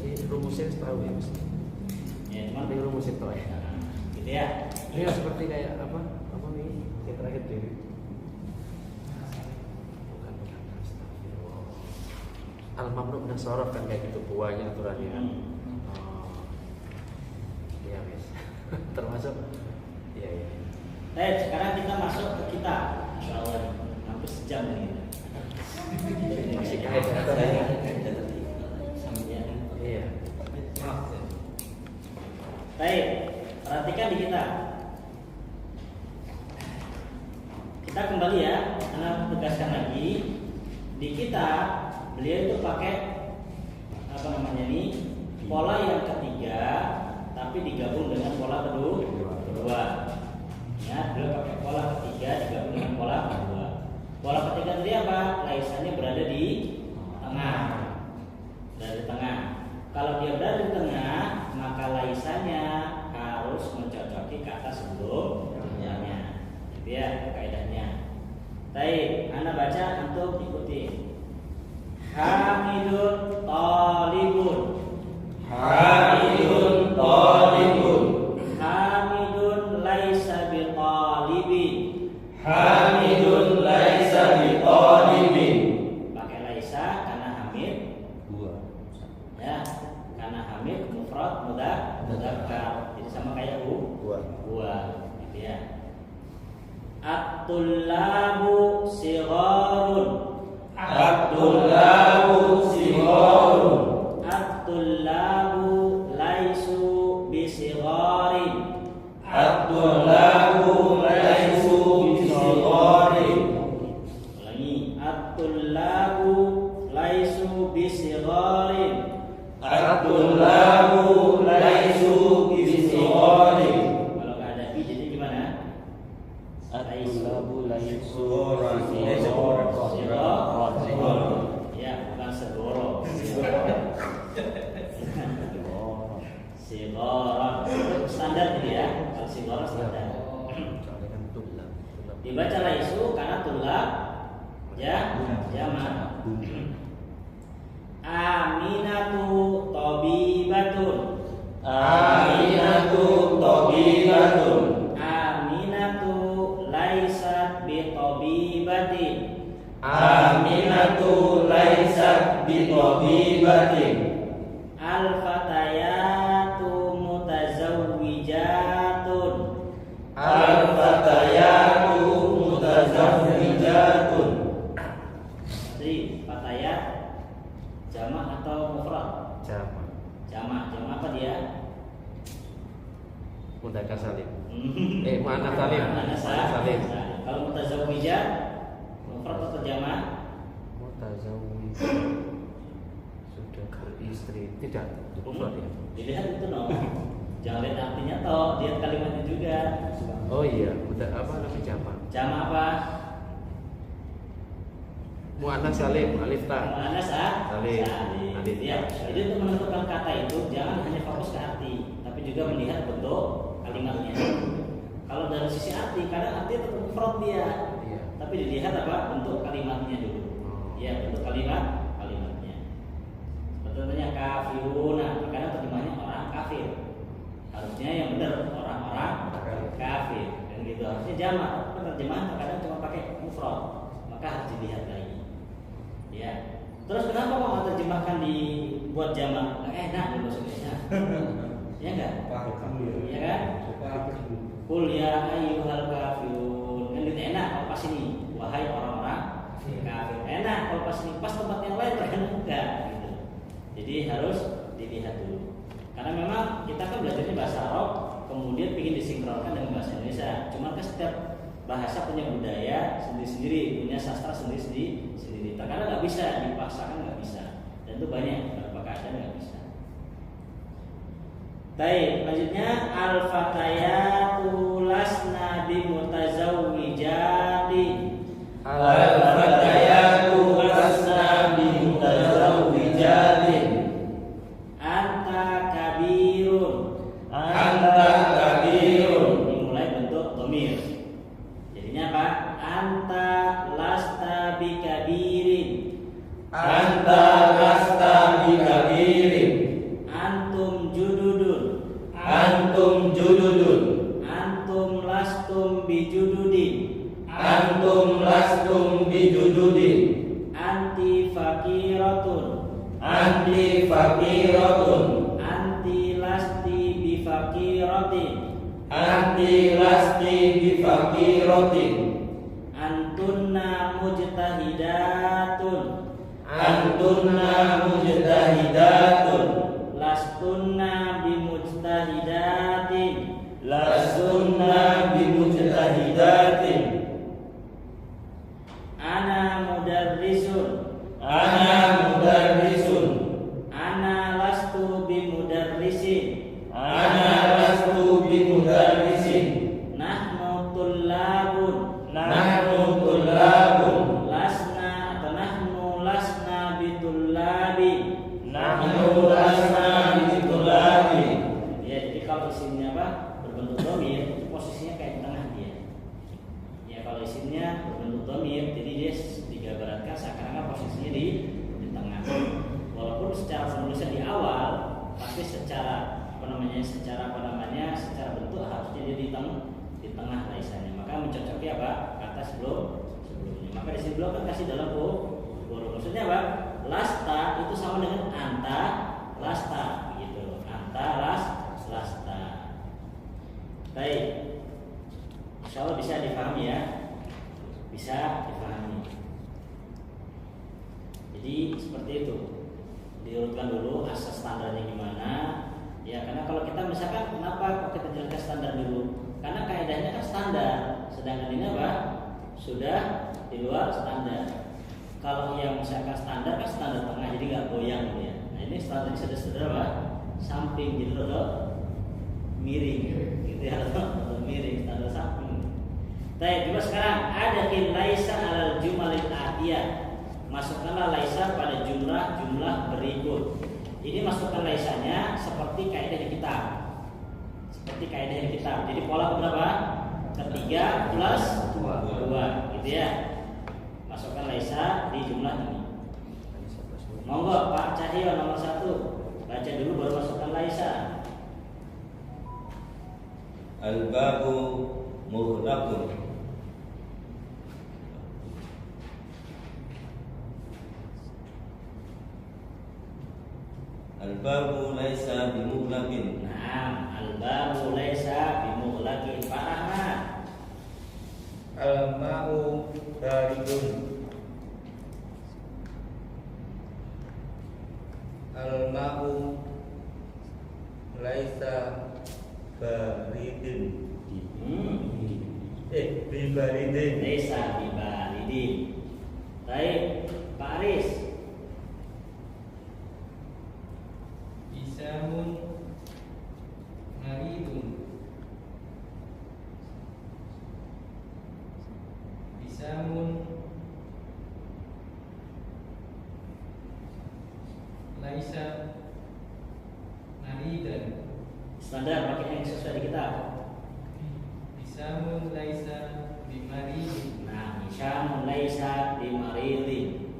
Ini rumusnya tahu ya Mas. Ya, cuma Tapi rumusnya tahu ya. gitu ya. Ini seperti kayak apa nih yang terakhir dari bukan astagfirullah. Al-mamnu min as-sarf kan kayak gitu buahnya aturannya kan. Oh. Iya, Mas. Termasuk iya. Baik, sekarang kita masuk ke kita. Insyaallah hampir sejam ini. Masih kaitan iya. Baik, perhatikan di kita. Kita kembali ya, karena tegaskan lagi di kita beliau itu pakai apa namanya ini pola yang ketiga, tapi digabung dengan pola kedua. Ya, beliau pakai pola ketiga digabung dengan pola kedua. Pola ketiga tadi apa? Laisanya berada di tengah, berada di tengah. Kalau dia berada di tengah, maka laisanya harus mencocoki kata sebelumnya. Itu ya kaidahnya. Baik, Anda baca untuk ikuti. Hamidun talibun. Hamidun talibun. Hamidun laisa bitalibin. Hamidun laisa bitalibin. Pakai laisa karena Hamid ya, karena Hamid mufrad mudzakkar. Jadi sama kayak huwa gitu ya. At-tullabu sigharun. At-tullabu sigharun. At-tullabu laisu bisigharin. At-tullabu laisu bisigharin. Ulangi. At-tullabu laisu bisigharin. At-tullabu laisu bisigharin. Kalau nggak ada i jadi gimana? At-tullabu laisu Ya, bukan segoro. Sigoron. Standar gitu ya. Kalau sigoron standar. Soalnya kan tulab. Dibaca laisu karena tulab ya jamak. Aminatu tabibatun. Aminatu tabibatun. Aminatu laisat bi tabibatin. Aminatu laisat bitabibatin. Al-fatayatu mutazawwijatun. Al-fatayatu mutazawwijatun. Jadi fatayat jamak atau mufrad? Jamak. Jamak apa dia? Mudzakkar salim. Muannats salim. Muannats salim. Kalau mutazawwijat mufrad atau jamak? Mutazawwij. Sudah beristri. Tidak, mufrad ya. Dilihat itu no. Jangan lihat artinya toh, lihat kalimatnya juga. Oh iya, udah apa namanya jamak? Jamak apa? Muannats salim, alif ta. Muannats salim. Alif. Ya. Jadi untuk menentukan kata itu jangan hanya fokus ke arti, tapi juga melihat bentuk kalimatnya. Kalau dari sisi arti, kadang arti tetap mufrad dia. Iya. Tapi dilihat apa bentuk kalimatnya dulu. Ya, bentuk kalimatnya. Contohnya kafiruna, kadang terjemahnya orang kafir. Harusnya yang benar orang-orang kafir. Dan gitu harusnya jamak. Terjemahan terkadang cuma pakai mufrad, maka harus dilihat lagi. Ya. Terus kenapa mau terjemahkan dibuat jamak? Enak dulu maksudnya. Ya enggak? Iya kan? Qul ya ayyuhal kafirun. Kan gitu enak kalau pas ini. Wahai orang-orang kafir. Enak kalau pas ini. Pas tempat yang lain terkadang enggak gitu. Jadi harus dilihat dulu. Karena memang kita kan belajarnya bahasa Arab, kemudian ingin disinkronkan dengan bahasa Indonesia. Cuma kan setiap bahasa punya budaya sendiri-sendiri, punya sastra sendiri-sendiri. Terkadang nggak bisa dipaksakan, nggak bisa. Dan itu banyak beberapa keadaan nggak bisa. Baik, selanjutnya al-fatayatu lasna bimutazawwijati. Al-fatayatu lasna bimutazawwijati. Anta kabirun. Anta kabirun. Ini mulai bentuk dhamir. Jadinya apa? Anta lasta bikabirin. Anta lasta bikabirin. Antum jududun. Antum jududun. Antum lastum bijududin. Antum lastum bijududin. Anti fakiratun. Anti fakiratun. Anti lasti bifakiratin. Anti lasti bifakiratin. Antunna mujtahidatun. Antunna mujtahidatun. Lastunna bimujtahidatin. Lastunna bimujtahidatin. Ana mudarrisun. Ana mudarrisun. Ana lastu bimudarrisin. Ana lastu bimudarrisin. Nahnu tullabun. Nahnu tullabun. Lasna atau nahnu lasna bitullabi. Nahnu lasna bitullabi. Ya, jadi kalau isimnya apa? Berbentuk dhamir, itu posisinya kayak di tengah dia. Ya, kalau isimnya berbentuk dhamir, jadi dia digambarkan seakan-akan posisinya di tengah. Walaupun secara penulisan di awal pasti secara secara bentuk harusnya dia di tengah laisanya. Maka mencocoki apa? Kata sebelumnya. Maka di sini kan kasih dalam huruf. Maksudnya apa? Lasta itu sama dengan anta lasta gitu. Anta lasta. Baik. Insyaallah bisa dipahami ya. Bisa dipahami. Jadi seperti itu. Diurutkan dulu asas standarnya gimana. Ya, karena kalau kita misalkan kenapa kok kita jelaskan standar dulu? Karena kaidahnya kan standar, sedangkan ini apa? Sudah di luar standar. Kalau yang misalkan standar kan standar tengah, jadi nggak goyang gitu ya. Nah ini standar sudah apa? Samping, jadi rodok miring, gitu ya, rodok miring, standar samping. Baik, coba sekarang ada laisa alal jumalil atiyah. Masukkanlah laisa pada jumlah berikut. Ini masukkan laisanya seperti kaidah di kitab. Jadi pola berapa? Ketiga plus 2, gitu ya. Masukkan laisa di jumlah ini. Monggo Pak Cahyo nomor 1. Baca dulu baru masukkan laisa. Al-babu mughlaqun. Al-babu laisa bimughlaqin. Nah, al-babu laisa bimughlaqin. Pak Rahmat. Al-ma'u baridun. Al-ma'u laisa baridin. Bibaridin. Laisa bibaridin. Baik, Pak Aris. Isamun maridun. Isamun laisa maridan. Standar pakai yang sesuai di kitab. Isamun laisa bimaridin. Nah, Isyam laisa bimaridin.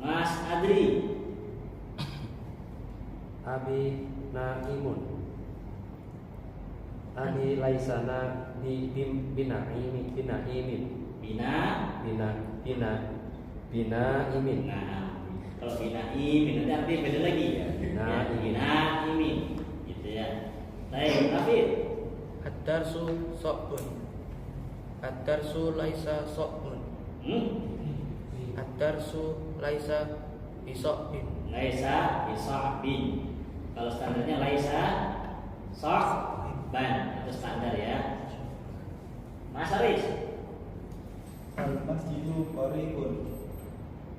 Mas Adri. Abi naimun. Abi laisana binaimin. Binaimin. Nah, kalau binaimin nanti artinya beda lagi ya. Binaimin. Gitu ya. Baik, Hafid. Ad-darsu sokbun. Ad-darsu laisa sokbun. Ad-darsu laisa bisokbin. Laisa bisokbin. Kalau standarnya laisa sokban, itu standar ya. Mas Aris. Al-masjidu qaribun.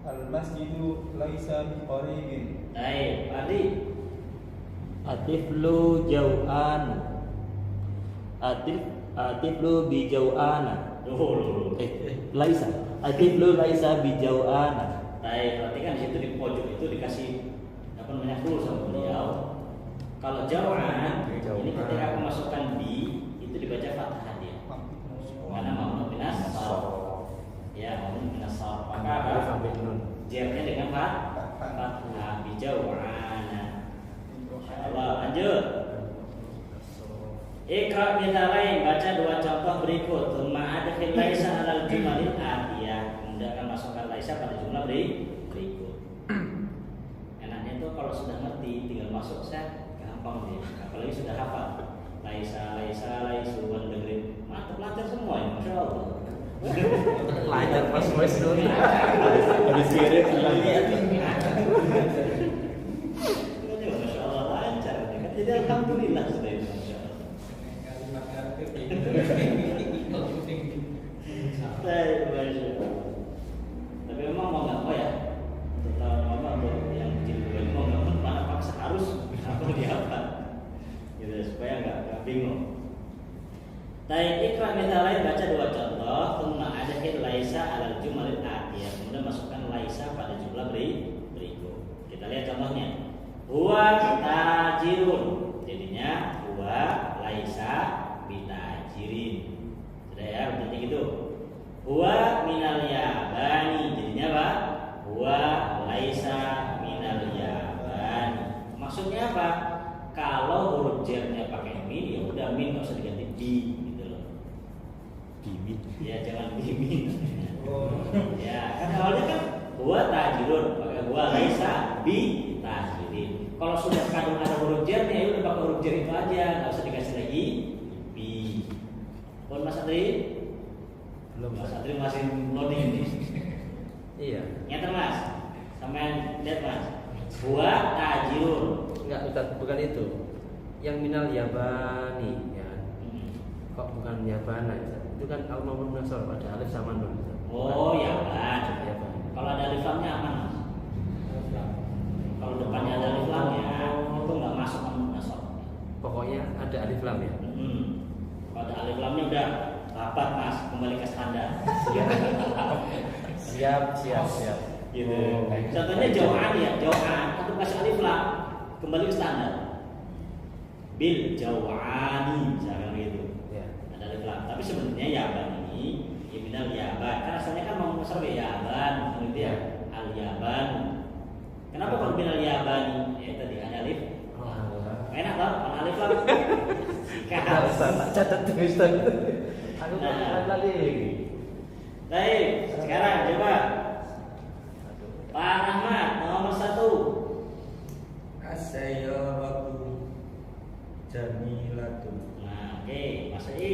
Al-masjidu laisa biqaribin. Baik, Pak Ardi. Atiflu jau'an. Atiflu bi jau'ana. Dulu. Laisa. Atiflu laisa bi jau'ana. Baik, berarti kan di situ di pojok itu dikasih apa namanya full sama beliau. Kalau jauhan, ini ketika aku masukkan bi itu dibaca fathah dia. Karena mamnu minas sarf. Ya, mamnu minas sarf. Maka Alif apa? sampai nun. Jernya dengan fathah bi jauhana. Insyaallah, lanjut. Iqra lain baca dua contoh berikut. Tsumma adkhil laisa alal jumalil atiyah. Kemudian akan masukkan laisa pada jumlah berikut. Enaknya itu kalau sudah ngerti tinggal masuk set gampang dia. Apalagi sudah hafal. Laisa laisu wan dengerin. Mantap lancar semua ya, Masya Allah. Lancar pas voice dulu. Habis kirim Masya Allah lancar. Jadi alhamdulillah sudah itu. Masya Allah. Kalimat kartu Baik, Masya Allah. Tapi memang mau nggak mau ya, terutama untuk yang kecil dulu mau nggak mau mana paksa harus apa dihafal, gitu supaya nggak bingung. Baik, Iqra lain baca dua contoh. Tsumma adkhil laisa alal jumalil atiyah. Kemudian masukkan laisa pada jumlah berikut. Kita lihat contohnya. Huwa tajirun. Jadinya huwa laisa bitajirin. Sudah ya, berarti gitu. Huwa minal yabani. Jadinya apa? Huwa laisa minal yabani. Maksudnya apa? Kalau huruf jernya pakai min, ya udah min nggak usah diganti di, gitu loh. Bibit. Ya jangan di min. Ya kan awalnya kan huwa tajirun, pakai huwa laisa bi tajirin. Kalau sudah kadang ada huruf jernya, ya udah pakai huruf jer itu aja, nggak usah dikasih lagi bi. Pun Mas Adri? Belum. Mas Adri masih loading nih. Iya. Nyata Mas, sampean lihat Mas. Huwa tajirun. Enggak, Ustaz, bukan itu. Yang minal yabani ya. Kok bukan yabana ya? Itu kan al-mamnu nasor ada alif sama nun. Oh ya kan. Yaban. Kalau ada alif lamnya aman Mas. Kalau depannya ada alif lamnya itu nggak masuk mamnu nasab. Pokoknya ada alif lam ya. Kalau ada alif lamnya udah rapat Mas, kembali ke standar. Siap. Gitu. Oh. Contohnya jauhan ya, jauhan atau kasih alif lam kembali ke standar. Bil jauhani misalkan gitu. Ya. Ada alif lam. Tapi sebenarnya yaban ini ya minal yaban. Kan asalnya kan mau nasab ya yaban, gitu ya. Al yaban. Kenapa kalau minal yabani? Ya tadi ada alif. Enak tau, kalau alif lam. Ustaz, tak catat tuh Ustaz. Aku Nah. lagi. Baik, sekarang coba Pak Rahmat nomor 1. As-sayyaratu jamilatun. Nah, oke, Mas I.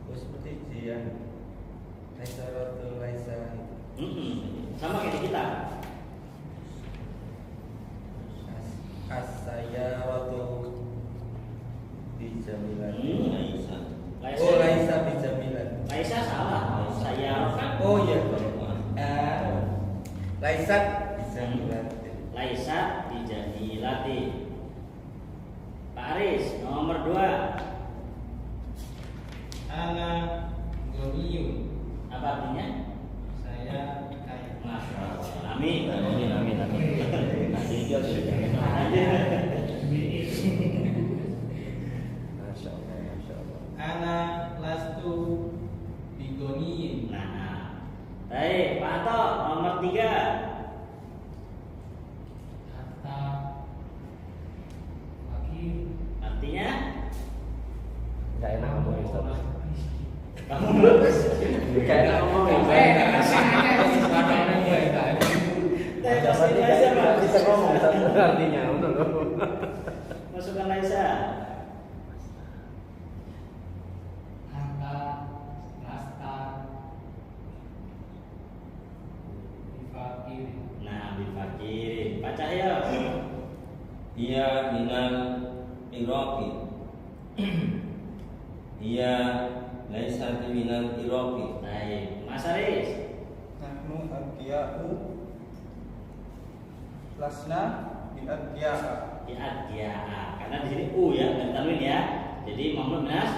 Oh seperti jian. Laisaratu laisa. Sama kayak di kita. As-sayyaratu bijamilatin. Laisa. Oh laisa bijamilatin. Laisa salah. Saya kan. Oh iya. Laisat bijamilatin. Laisa dijamilati. Pak Aris nomor 2. Ana ghaniyun. Apa artinya? Saya kaya. Masya Allah. Amin. Amin. Nanti dia sudah. Masya Allah. Ana lastu bigoniyin. Nah, baik, Pak Anto nomor 3. Kata lagi Artinya Enggak enak ngomong Ustaz. kamu bagus. Enggak enak ngomong bisa ngomong Ustaz artinya betul. Masukkan Laisa. kata lasta difakir. Nah, Baca ya. Ia minal Iraqi. Ia laisat minal Iraqi. Baik, Mas Aris. Nahnu adkiya'u lasna bi adkiya'a. Di adya. Karena di sini u ya, dan tanwin ya. Jadi mamnu minas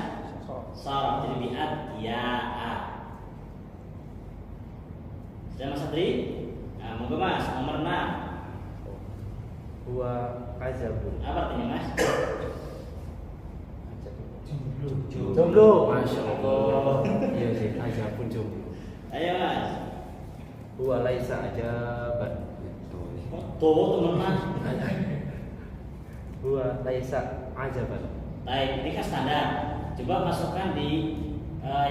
sarf. Jadi bi adya. Sudah Mas Adri? Nah, monggo Mas, nomor 6. Huwa azabun. Apa artinya Mas? Jomblo. Masya Allah. Iya sih, azabun jomblo. Ayo Mas. Huwa laisa ajaban. Tuh teman Mas. Huwa laisa ajaban. Baik, ini kan standar. Coba masukkan di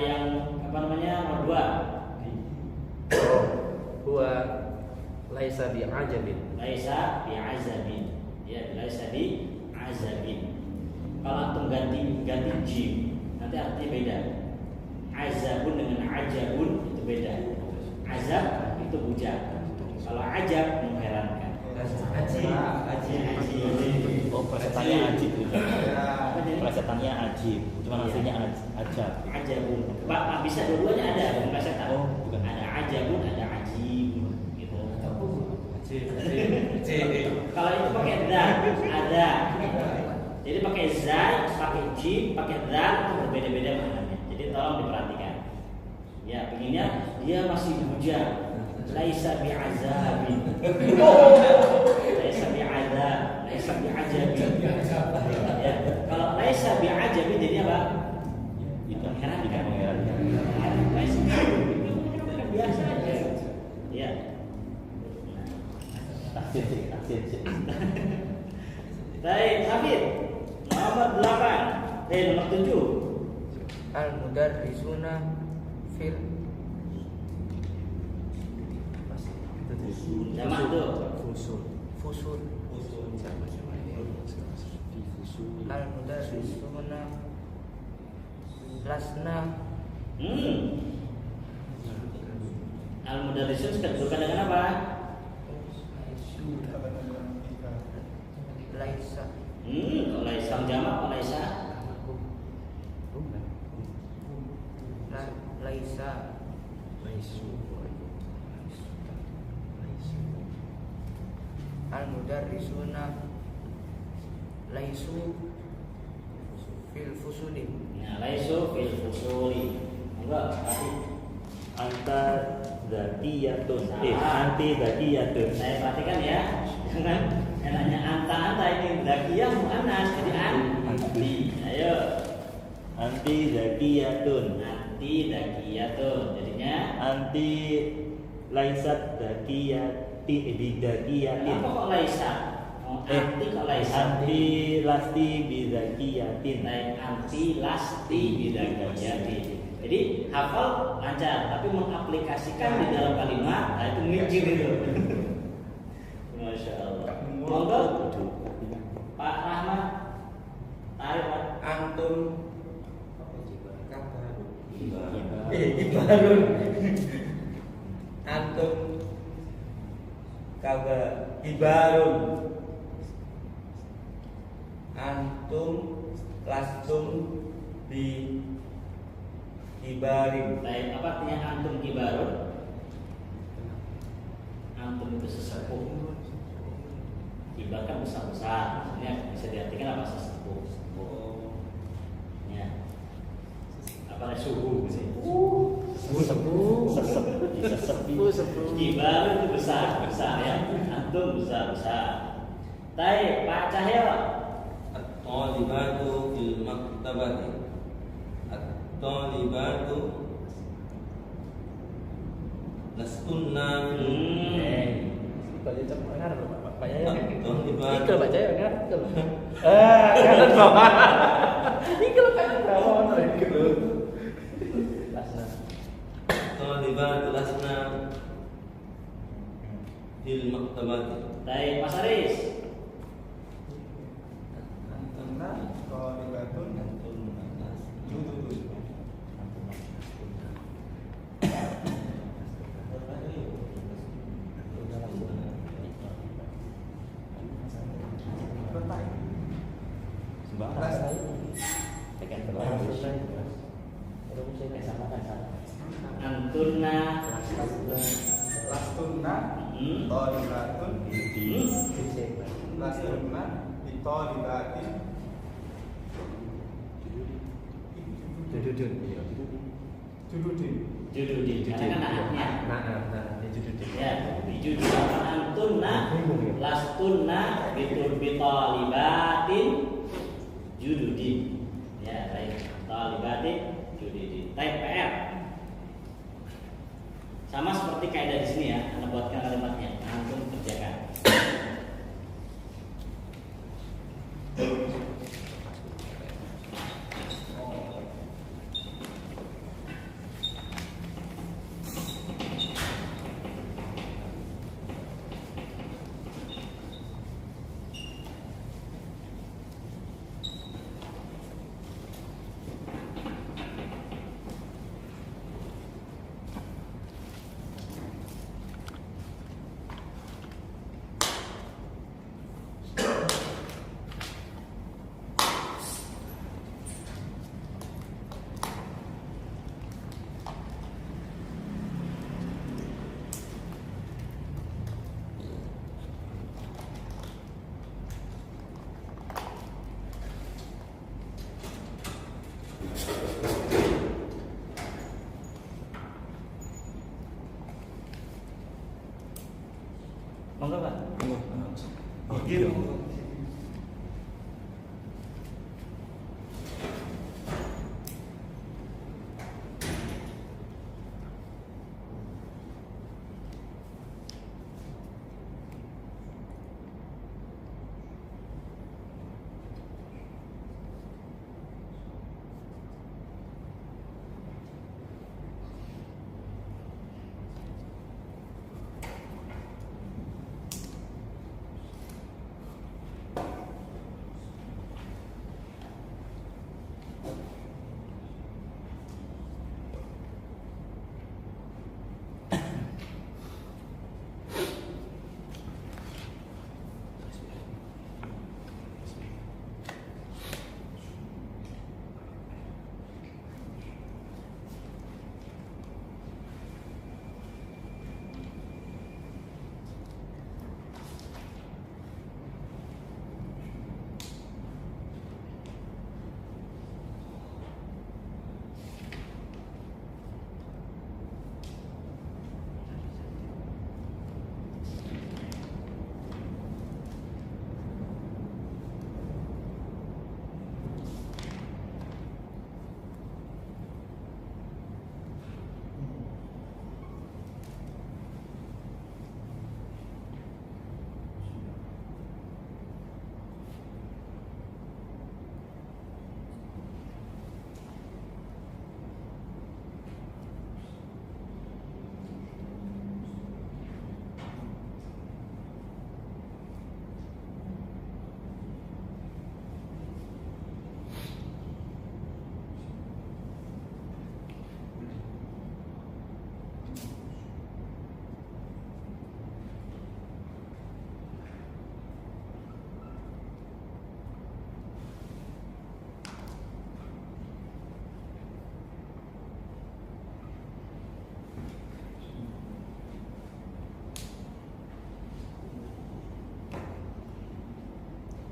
yang apa namanya nomor 2. Huwa laisa bi ajabin. Laisa bi'azabin. Ya, laisa bi'azabin. Kalau antum ganti jim, nanti artinya beda. Azabun dengan ajabun itu beda. Azab itu bujang. Kalau ajab mengherankan. Aji. Oh, plesetannya ajib itu. Apa jadi? Plesetannya ajib, cuma aslinya ajab. Ajabun. Pak, bisa dua-duanya ada bukan plesetan. Oh, bukan. Ada ajabun, ada ajib gitu. C. Kalau itu pakai dal, ada. Jadi pakai za, pakai jim, pakai dal itu berbeda-beda maknanya. Jadi tolong diperhatikan. Ya, pengennya dia masih bujang. Laisa bi'azabin. Laisa bi'azab, laisa bi'ajabin. Ya, kalau laisa bi'ajabin jadi apa? Itu Mengherankan. mengherankan. Laisa bi'ajabin. Biasa aja. Ya. Taksin. Baik, Hafid. Nomor 8. Nomor 7. Al-mudarrisuna fil Jamak tuh. fusul. Al-mudarrisuna lasna Al-mudarrisun kedudukan dengan apa? laisa Laisa jamak apa laisa? laisa al-mudarrisuna laisu fil fusuli. Nah, laisu fil fusuli. Enggak, tadi Anta zakiyatun. Salah. Anti zakiyatun. saya perhatikan ya. Jangan enaknya anta ini zakiyah muannas jadi anti. Ayo. Anti zakiyatun. Anti zakiyatun. Jadinya Anti laisat zakiyati di zakiyatin. kenapa kok laisa? Oh, anti kok laisa? Anti lasti bi zakiyatin. Naik anti lasti bidakiyatin. Jadi hafal lancar, tapi mengaplikasikan di dalam kalimat, nah itu mikir itu. Masya Allah. Monggo, Pak Rahmat, tarik Pak. Antum Ibarun. antum Kabar ibarun. antum lastum bi kibarin. Baik, apa artinya antum kibarun? Antum itu sesepuh. Kibar kan besar-besar, maksudnya bisa diartikan apa sesepuh. Ya. Apa suhu sih? Kibar itu besar ya. Antum besar. Baik, Pak Cahyo. At-talibatu fil maktabati. At-talibatu lastunna fil Baca benar Pak Jaya. At-talibatu Ikal Pak Jaya kan? Kanan bawah. Ikal kanan bawah. At-talibatu lasna fil maktabati. Baik, Mas Aris. Antunna qalibatun jududun. Sembarang. Tekan terlalu. Antunna Lastunna tholibatun Lastunna tholibatin Jududun. Iya. Jududin. jududin. Karena kan anaknya. Jududun. Ya, jududin. Antunna lastunna bitolibatin jududin. Ya, baik. Tolibatin jududin. Type PR. Sama seperti kaidah di sini ya, Anda buatkan kalimatnya, antum kerjakan. Monggo Pak. Oh, iya.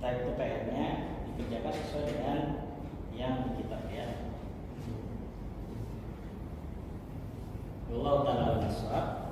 Type itu PR-nya dikerjakan sesuai dengan yang di kitab ya. Wallahu ta'ala a'lam.